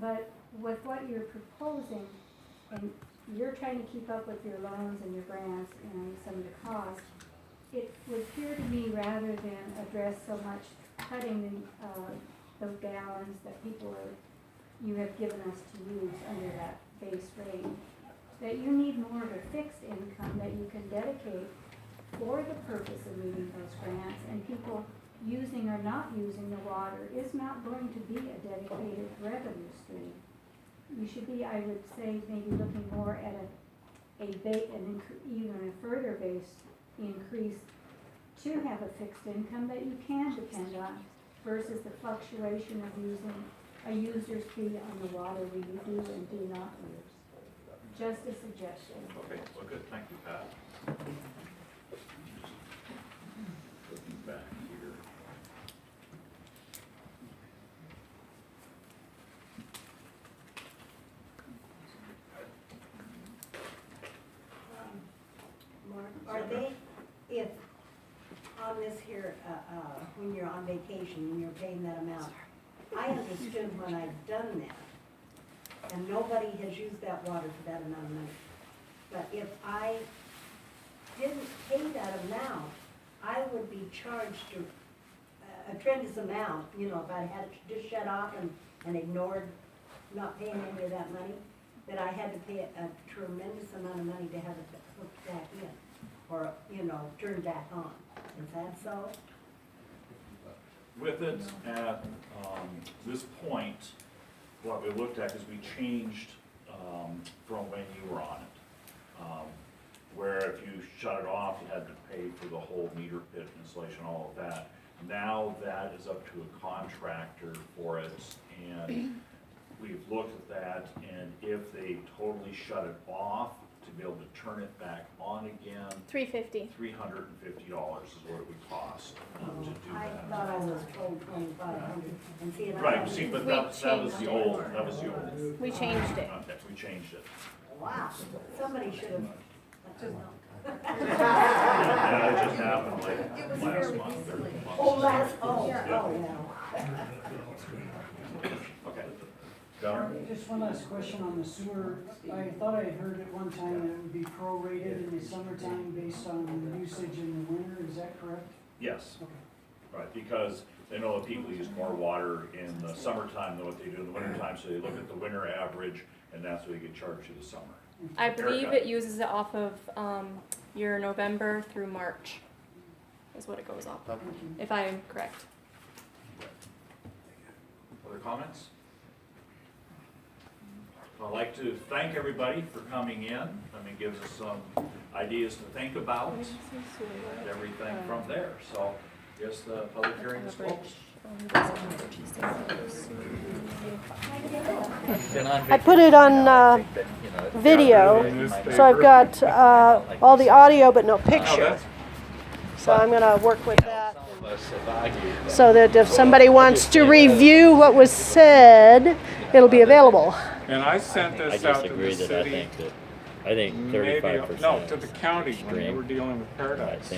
But with what you're proposing, and you're trying to keep up with your loans and your grants and some of the costs, it would appear to me rather than address so much cutting those gallons that you have given us to use under that base rate, that you need more of a fixed income that you can dedicate for the purpose of meeting those grants, and people using or not using the water is not going to be a dedicated revenue stream. You should be, I would say, maybe looking more at even a further base increase to have a fixed income that you can depend on versus the fluctuation of using a user's fee on the water we do and do not use. Just a suggestion. Okay, well, good, thank you, Pat. on this here, when you're on vacation, when you're paying that amount, I understood when I've done that, and nobody has used that water for that amount of money. But if I didn't pay that amount, I would be charged a tremendous amount, you know, if I had to just shut off and ignored not paying any of that money, that I had to pay a tremendous amount of money to have it hooked back in, or, you know, turned back on. Is that so? With it at this point, what we looked at is we changed from when you were on it. Where if you shut it off, you had to pay for the whole meter pit installation, all of that. Now that is up to a contractor for it, and we've looked at that, and if they totally shut it off, to be able to turn it back on again, $350. $350 is what it would cost to do I that. thought I was told 2,500, and see, and I Right, haven't see, but used that was the old, that was the old. We changed it. Okay, we changed it. Wow, somebody should have. Yeah, it just happened like last month or month. Oh, yeah. Okay. Governor? Just one last question on the sewer. I thought I had heard at one time that it would be prorated in the summertime based on usage in the winter, is that correct? Yes, Okay. right, because they know that people use more water in the summertime than what they do in the wintertime, so they look at the winter average, and that's what they get charged through the summer. I believe Erica. it uses it off of your November through March, is what it goes off of, if I am correct. Other comments? I'd like to thank everybody for coming in. It gives us some ideas to think about, and everything from there. So, I guess the public hearing is closed. I put it on video, so I've got all the audio but no picture. So I'm going to work with that, so that if somebody wants to review what was said, it'll be available. And I sent this out to the city. I think Maybe, 35%. no, to the county when they extreme. were dealing with Paradise.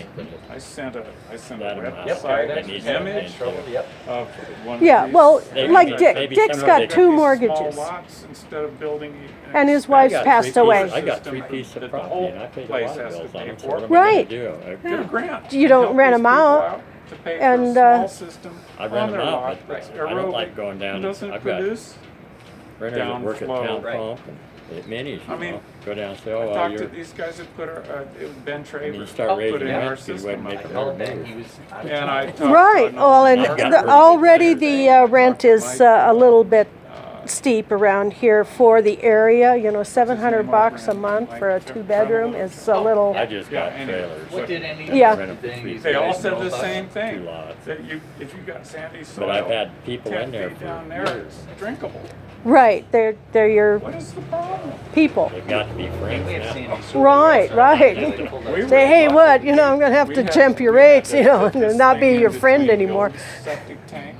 I sent a That amount. website That needs to be image changed. of one of Yeah, these. well, Maybe like some- Dick. maybe Dick's some got of the- two These mortgages. Small lots instead of building. And his I wife's got passed three away. pieces- I got System 3 pieces that of the property whole and I paid the place water has to bills on pay them. So for. what am I gonna Right. do? Get a grant. You don't Help rent these 'em people out, to pay and, for a small system I on rent their them out, lot but that's I don't like aerobic, going down. doesn't I've got produce renters that work at downflow. town Right. pump and at minis, I mean, go down and say, I oh, well, talked to you're, these guys that put Ben and Traver, you start put raising in our rents, you system. wouldn't make a hard move. And I talked Right, to well, and I've got pretty good already renters. the rent is a little bit steep around here for the area. You know, $700 a month for a 2-bedroom is a little. I just got Yeah, anyway. trailers. What did any Yeah. I rent 'em for $350. They all said the same Two thing, lots. that if you got sandy soil. But I've had people 10 in there feet for down there, years. it's drinkable. Right, they're your What is the problem? people. They've got to be friends now. Right, right. We Say, were hey, lucky. what, you know, I'm gonna have We to had- jump your we had rates, to you know, fit this and not be thing your in friend between the anymore. old Septic tank.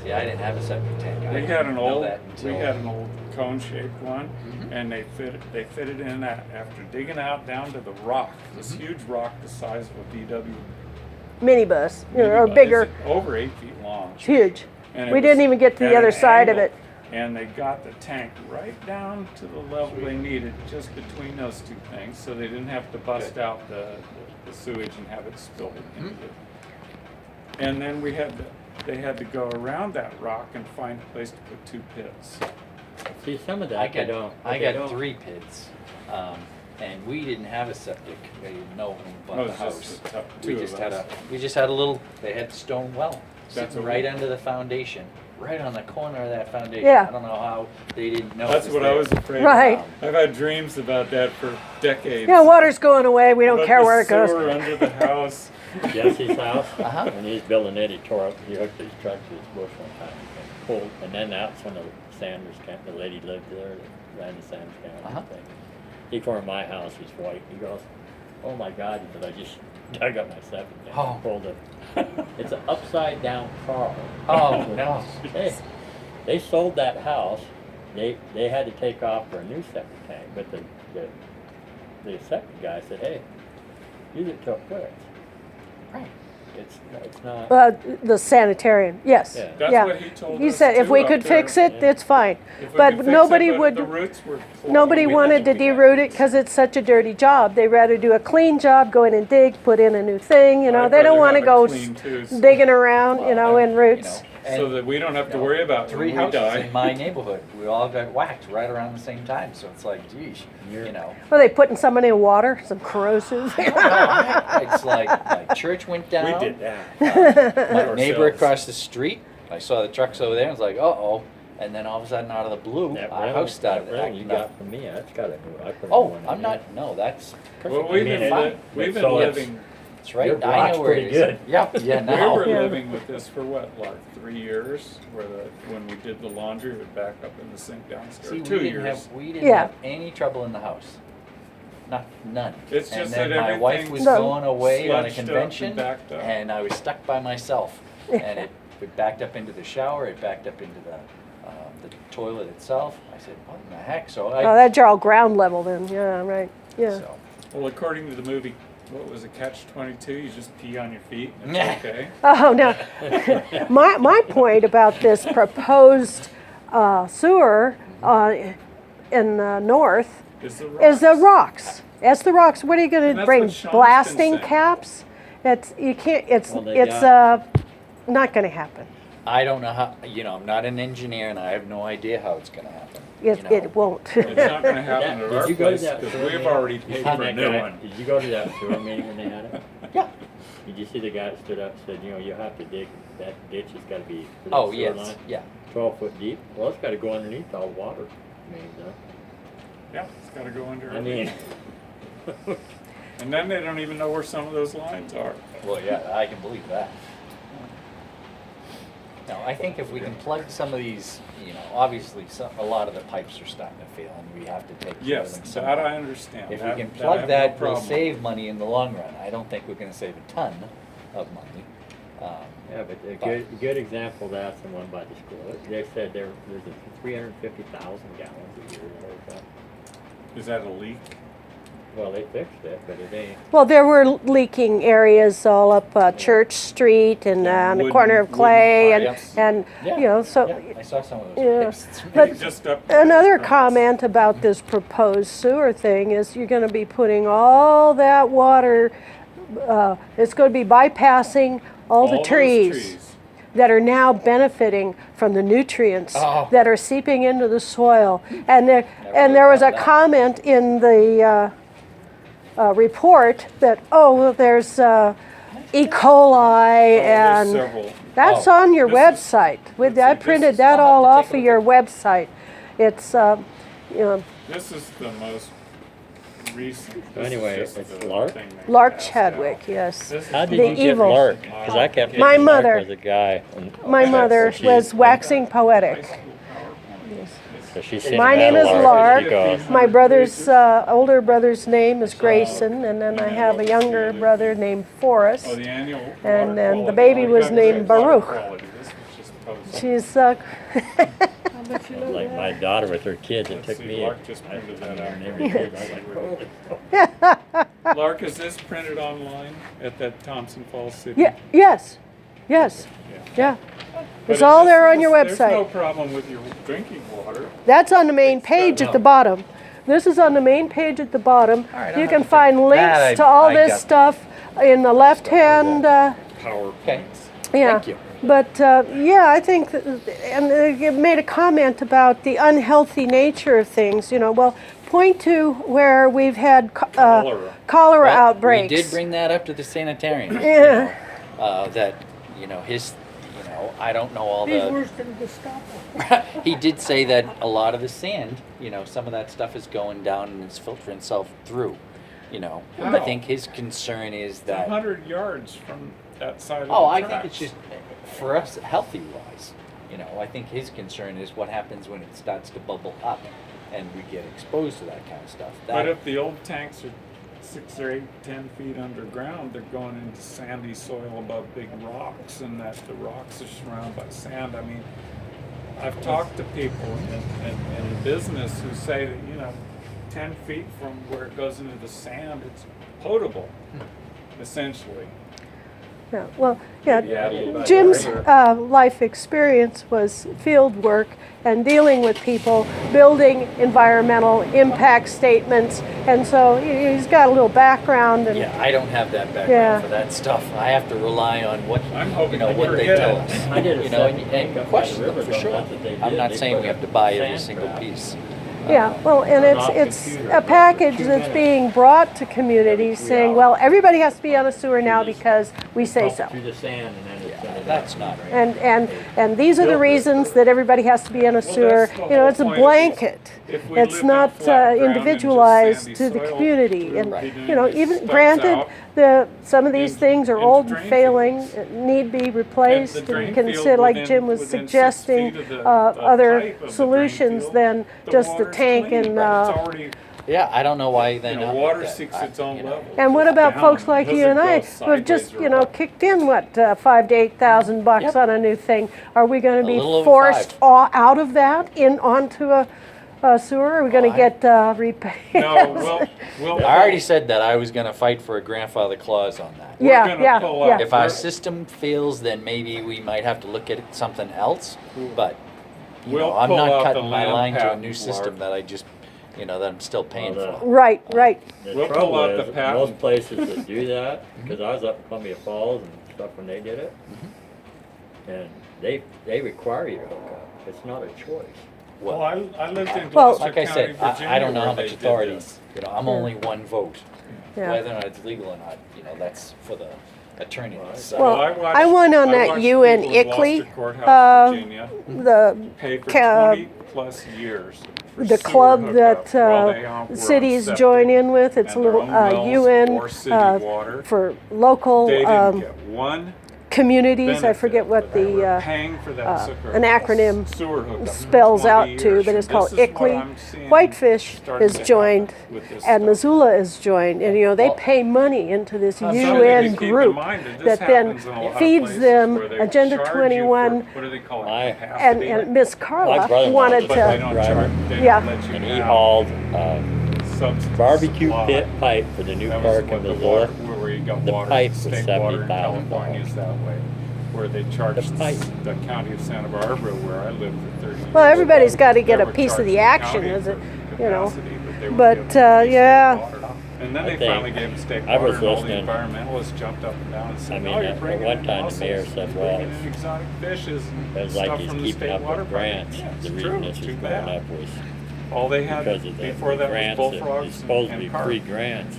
See, I didn't have a septic tank. I We didn't had an know old, that we until- had an old cone-shaped one, and they fitted in that after digging out down to the rock, this huge rock the size of a VW. Minibus, you know, or minibus. bigger. It's over 8 feet long. It's huge. And it We was didn't even get to at the other an side of angle, it. And they got the tank right down to the level they needed, just between those two things, so they didn't have to bust out the sewage and have it spilled into it. And then they had to go around that rock and find a place to put 2 pits. See, some of that I they got, don't. I they got don't- 3 pits, and we didn't have a septic. We didn't know when we Oh, bought the it's house. just the We two just of had us. we just had a little. They had stone well That's sitting what right we- under the foundation, right on the corner of that foundation. Yeah. I don't know how they didn't know. That's it what there. I was afraid Right. of. I've had dreams about that for decades. Yeah, water's going away, we don't About care the where it goes. sewer under the house. Jesse's house, Uh-huh. when he was building it, he tore up, he hooked his truck to his bush one time and pulled, and then that's when the Sanders County, the lady lived there that ran the Sanders County Uh-huh. thing. He come in my house, he's white, he goes, oh my God, he said, I just dug up my septic tank, Oh. and pulled it. It's an upside down car. Oh, no. Hey, they sold that house, they had to take off for a new septic tank, but the septic guy said, hey, use it till it quits. Right. it's not. The sanitarium, yes, Yeah. That's yeah. what he told He us said if too we up could there. fix it, it's fine. If we But could fix it, nobody but would, the roots were clogged, nobody we had wanted to do that. deroot it because it's such a dirty job. They'd rather do a clean job, go in and dig, put in a new thing, you know. I'd They don't rather want to have go it clean too, so- digging around, you know, Well, in roots. So that we don't have to worry about Three when we houses die. in my neighborhood, we all got whacked right around the same time, so it's like, geez, you know. Were they putting somebody in water, some corrosive? It's like church went down. We did that. My neighbor across the street, I saw the trucks over there, I was like, uh-oh. And then all of a sudden, out of the blue, That our rental- house started that rental you acting got up. from me, that's gotta do it. I put Oh, one in I'm there. not, no, that's Well, perfect. we've I mean, been, fine. we've been So it's- living, It's right, Your I rock's know where it pretty is. good. Yep, yeah, we now. were living with this for what, like 3 years? Where when we did the laundry, it would back up in the sink downstairs. See, 2 we didn't years. Yeah. have any trouble in the house. None. It's And just then that my wife everything was No. going away on a sludged up and convention, backed up. and I was stuck by myself. And it backed up into the shower, it backed up into the toilet itself. I said, what in the heck? So Oh, that's all ground level then, yeah, right, yeah. so, Well, according to the movie, what was it, Catch-22? You just pee on your feet and it's okay. Oh, no. My point about this proposed sewer in the north Is the is the rocks. rocks. It's the rocks. What are you And gonna that's bring, what Sean's been blasting saying. caps? You can't, Well, they it's not gonna happen. I don't know how, I'm not an engineer and I have no idea how it's gonna happen. It won't. It's not gonna happen at Did our you go to place that because sewer we've meeting? already You paid see for a that new guy- one. Did you go to that sewer meeting when they had it? Yeah. Did you see the guy that stood up and said, you have to dig, that ditch has gotta be, for that Oh, sewer yes, line, yeah. 12 foot deep? Well, it's gotta go underneath all the water mains, huh? Yeah, it's gotta go under. I mean, And then they don't even know where some of those lines are. Well, yeah, I can believe that. Now, I think if we can plug some of these, obviously a lot of the pipes are starting to fail and we have to take care of Yes, them that somehow. I understand. If we That- can that I plug have that, no we'll problem. save money in the long run. I don't think we're gonna save a ton of money. yeah, but a good example of that's the one by the school. They said there's 350,000 gallons a year. Is that a leak? Well, they fixed it, but it ain't. Well, there were leaking areas all up Church Street and on the corner of wooden Clay pipes. and Yeah, so. yeah, I saw some of those Yeah. pictures. But Just up another comment about this proposed sewer thing is you're gonna be putting all that water, it's gonna be bypassing all the those trees that are now benefiting from the nutrients Oh. that are seeping into the soil. And there was a comment in the report that, there's E. coli There's and several. that's Oh, on your this is- website. let's I see, printed this- that I'll all have to off take of a your website. It's, This is the most recent. So This is anyway, just it's the Lark? thing they Lark passed Chadwick, out. yes. This is How did The you get evil. Lark? Because I kept My thinking Lark mother. was a guy. My mother was waxing poetic. So she's sending My that name is along as Lark. she goes. My brother's, older brother's name is Grayson, and then I have a younger brother named Forrest. Oh, the annual. And water then the quality. baby Oh, was you got named great water Baruch. quality. This was just posted. She's, Like my daughter with her kids, it Let's took see, me. Lark just printed that out. Every kid, I was like, holy. Lark, is this printed online at that Thompson Falls City? yeah, yes, yeah. But It's all just- there on your There's no website. problem with your drinking water. That's on the main page at the bottom. This is on the main page at the bottom. All right, I'll You have can to find check that. links to all I this got stuff in the left-hand, PowerPoints. yeah. Thank you. But, I think, and you made a comment about the unhealthy nature of things, well, point to where we've had Cholera. cholera Well, outbreaks. We did bring that up to the sanitarian. Yeah. That, his, I don't know all He's the. worse than Gestapo. He did say that a lot of the sand, some of that stuff is going down and it's filtering itself through. I How? think his concern is It's that. 100 yards from that side of the Oh, I tracks. think it's just for us healthy wise. I think his concern is what happens when it starts to bubble up and we get exposed to that kind of stuff. But if the old tanks are 6 or 8, 10 feet underground, they're going into sandy soil above big rocks, and that the rocks are surrounded by sand. I mean, I've talked to people in the business who say that 10 feet from where it goes into the sand, it's potable, essentially. Yeah, well, yeah, Yeah. Jim's life experience was field work and dealing with people, building environmental impact statements, and so he's got a little background. And Yeah, I don't have that background Yeah. for that stuff. I have to rely on what, I'm hoping you know, you what they forget tell it. us. I did a You know, septic tank and up by the question them river, for though, sure. that's what they I'm did. not They saying put we a have to buy every sand single trap. piece. Yeah, well, and it's a package that's being brought to communities saying, well, everybody has to be on a sewer now because we say so. Through the sand and then it's gonna. That's not right. And these are the reasons that everybody has to be in a sewer. that's the You know, whole it's a point. blanket. If we It's lived on not flat ground and just individualized sandy to the soil, community. we And, would be doing you know, these even stubs granted, out some of these things are into old and drain failing, fields. need be replaced, And the drain and can field sit, like within- Jim was within 6 suggesting, feet of the other pipe of the drain solutions field, than the just the water's tank clean, and, but it's already, Yeah, I don't know why they you know, not water like that. seeks I- its own you know. level. And what It's about down. folks like It you and doesn't I go who have just, sideways or you know, up. kicked in, what, $5,000 to $8,000 Yep. on a new thing? Are we gonna A be little over forced 5. out of that onto a sewer? Are we gonna Well, get repaid? No, we'll. I already said that I was gonna fight for a grandfather clause on that. We're Yeah, gonna yeah, pull yeah. up. If our We're- system fails, then maybe we might have to look at something else, but, you We'll know, I'm pull out not the cutting my land line to a patent new system mark. that I just, you know, that I'm still paying Well, for. Right, right. The We'll pull trouble out the is, patent. most places that do that, because I was up in Columbia Falls and stuff when they did it, and they require you to hook up. It's not a choice. Well, I lived in Well- Gloucester Like I County, said, Virginia, I don't know where how they much did authority, this. you know, I'm Yeah. only one vote. Yeah. Whether or not it's legal or not, you know, that's for the attorney to decide. Well, I watched- I went on I that watched UN people in Ickley, Gloucester Courthouse, Virginia, the pay for ca- 20-plus years for the sewer club hookup that while they were on cities septic join in with. It's a and their little own wells UN or city water. for local They didn't get one communities. I benefit, forget what but they were the paying for that an acronym sewer hookup spells 20 out to, years. but it's This called is what Ickley. I'm seeing Whitefish starting is to happen joined, with this and stuff. Missoula is joined, and you know they Well, pay money into this Something to UN keep in group mind this that then happens in a lot of feeds places them where they Agenda charge you 21. for, what do they call it, My- capacity? And Miss My Carla brother-in-law wanted But they to, don't driver, charge, they Yeah. don't let you and he have hauled substance barbecue supply. pit pipe for the new That was park in what the Missoula. water, where you got The water, pipe was state water in $70,000. California is that way, where they charged The pipe. the county of Santa Barbara, where I lived for 30 years. well, everybody's got to They get a were piece of charging the action, county is it? for You know. capacity, they weren't But giving them any state yeah, water. And then I they think- finally gave them state I water, was and all the listening- environmentalists jumped up and down and said, I mean, "No, you're at bringing one in time the mayor mussels, said, you're well, bringing in exotic fishes It and was like stuff he's from the keeping state up water with project." grants. Yeah, The it's reason true, this it's was too going bad. up was All they had because of the before that was grants. It was bullfrogs supposed to and be carp. free grants.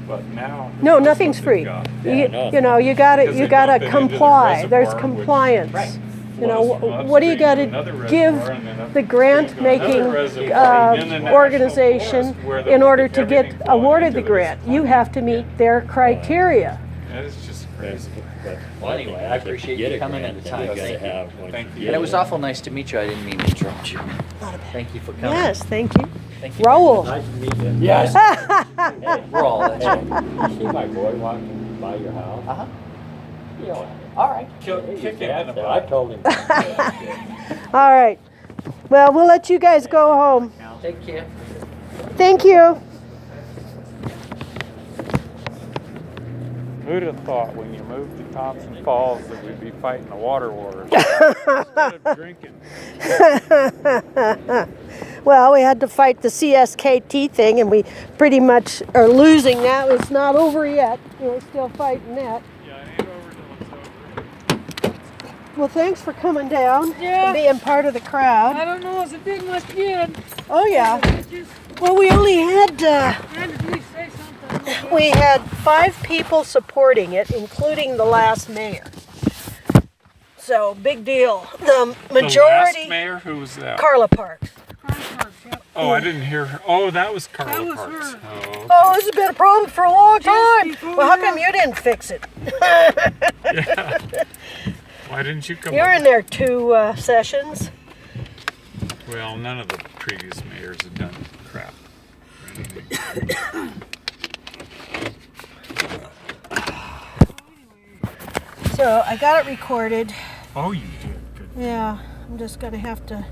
But now. no, this is nothing's what free. they've got. Yeah, I know. You know, you got Because to you they got dump to it into the comply. There's reservoir, which compliance. You know, flows what do you got upstream to another give reservoir and then up the grant making another reservoir in the national organization forest where in order to get everything flowing awarded into the this grant? You have to meet their criteria. It's just crazy. But Well, anyway, I appreciate you coming in the time. You gotta Thank you. have, once Thank you you. And get it was awful nice to meet you. I didn't mean to interrupt you. Thank you for coming. Yes, thank you. Thank you. Raul. Nice to meet you. Yes. Hey, We're all that. you see my boy walking by your house? Uh-huh. You know, All right. Kick him in the I butt. told him. All right. Well, we'll let you guys go home. Take care. Thank you. Who'd have thought when you moved to Thompson Falls that we'd be fighting the water wars instead of drinking? Well, we had to fight the CSKT thing, and we pretty much are losing that. It's not over yet. We're still fighting that. Yeah, it ain't over till it's over. Well, thanks for coming down Yeah. and being part of the crowd. I don't know, it's a big much good. Oh, yeah. Just Well, we only had randomly say something. we had 5 people supporting it, including the last mayor. So, big deal. The The majority, last mayor, who was that? Carla Parks. Oh, I didn't hear her. Oh, that was Carla That was Parks. her. Oh, okay. Oh, this has been a problem for a long time. before Well, how her. come you didn't fix it? Yeah. Why didn't you come You're up? in there 2 sessions. Well, none of the previous mayors have done crap. So I got it recorded. Oh, you did. Good. Yeah, I'm just gonna have to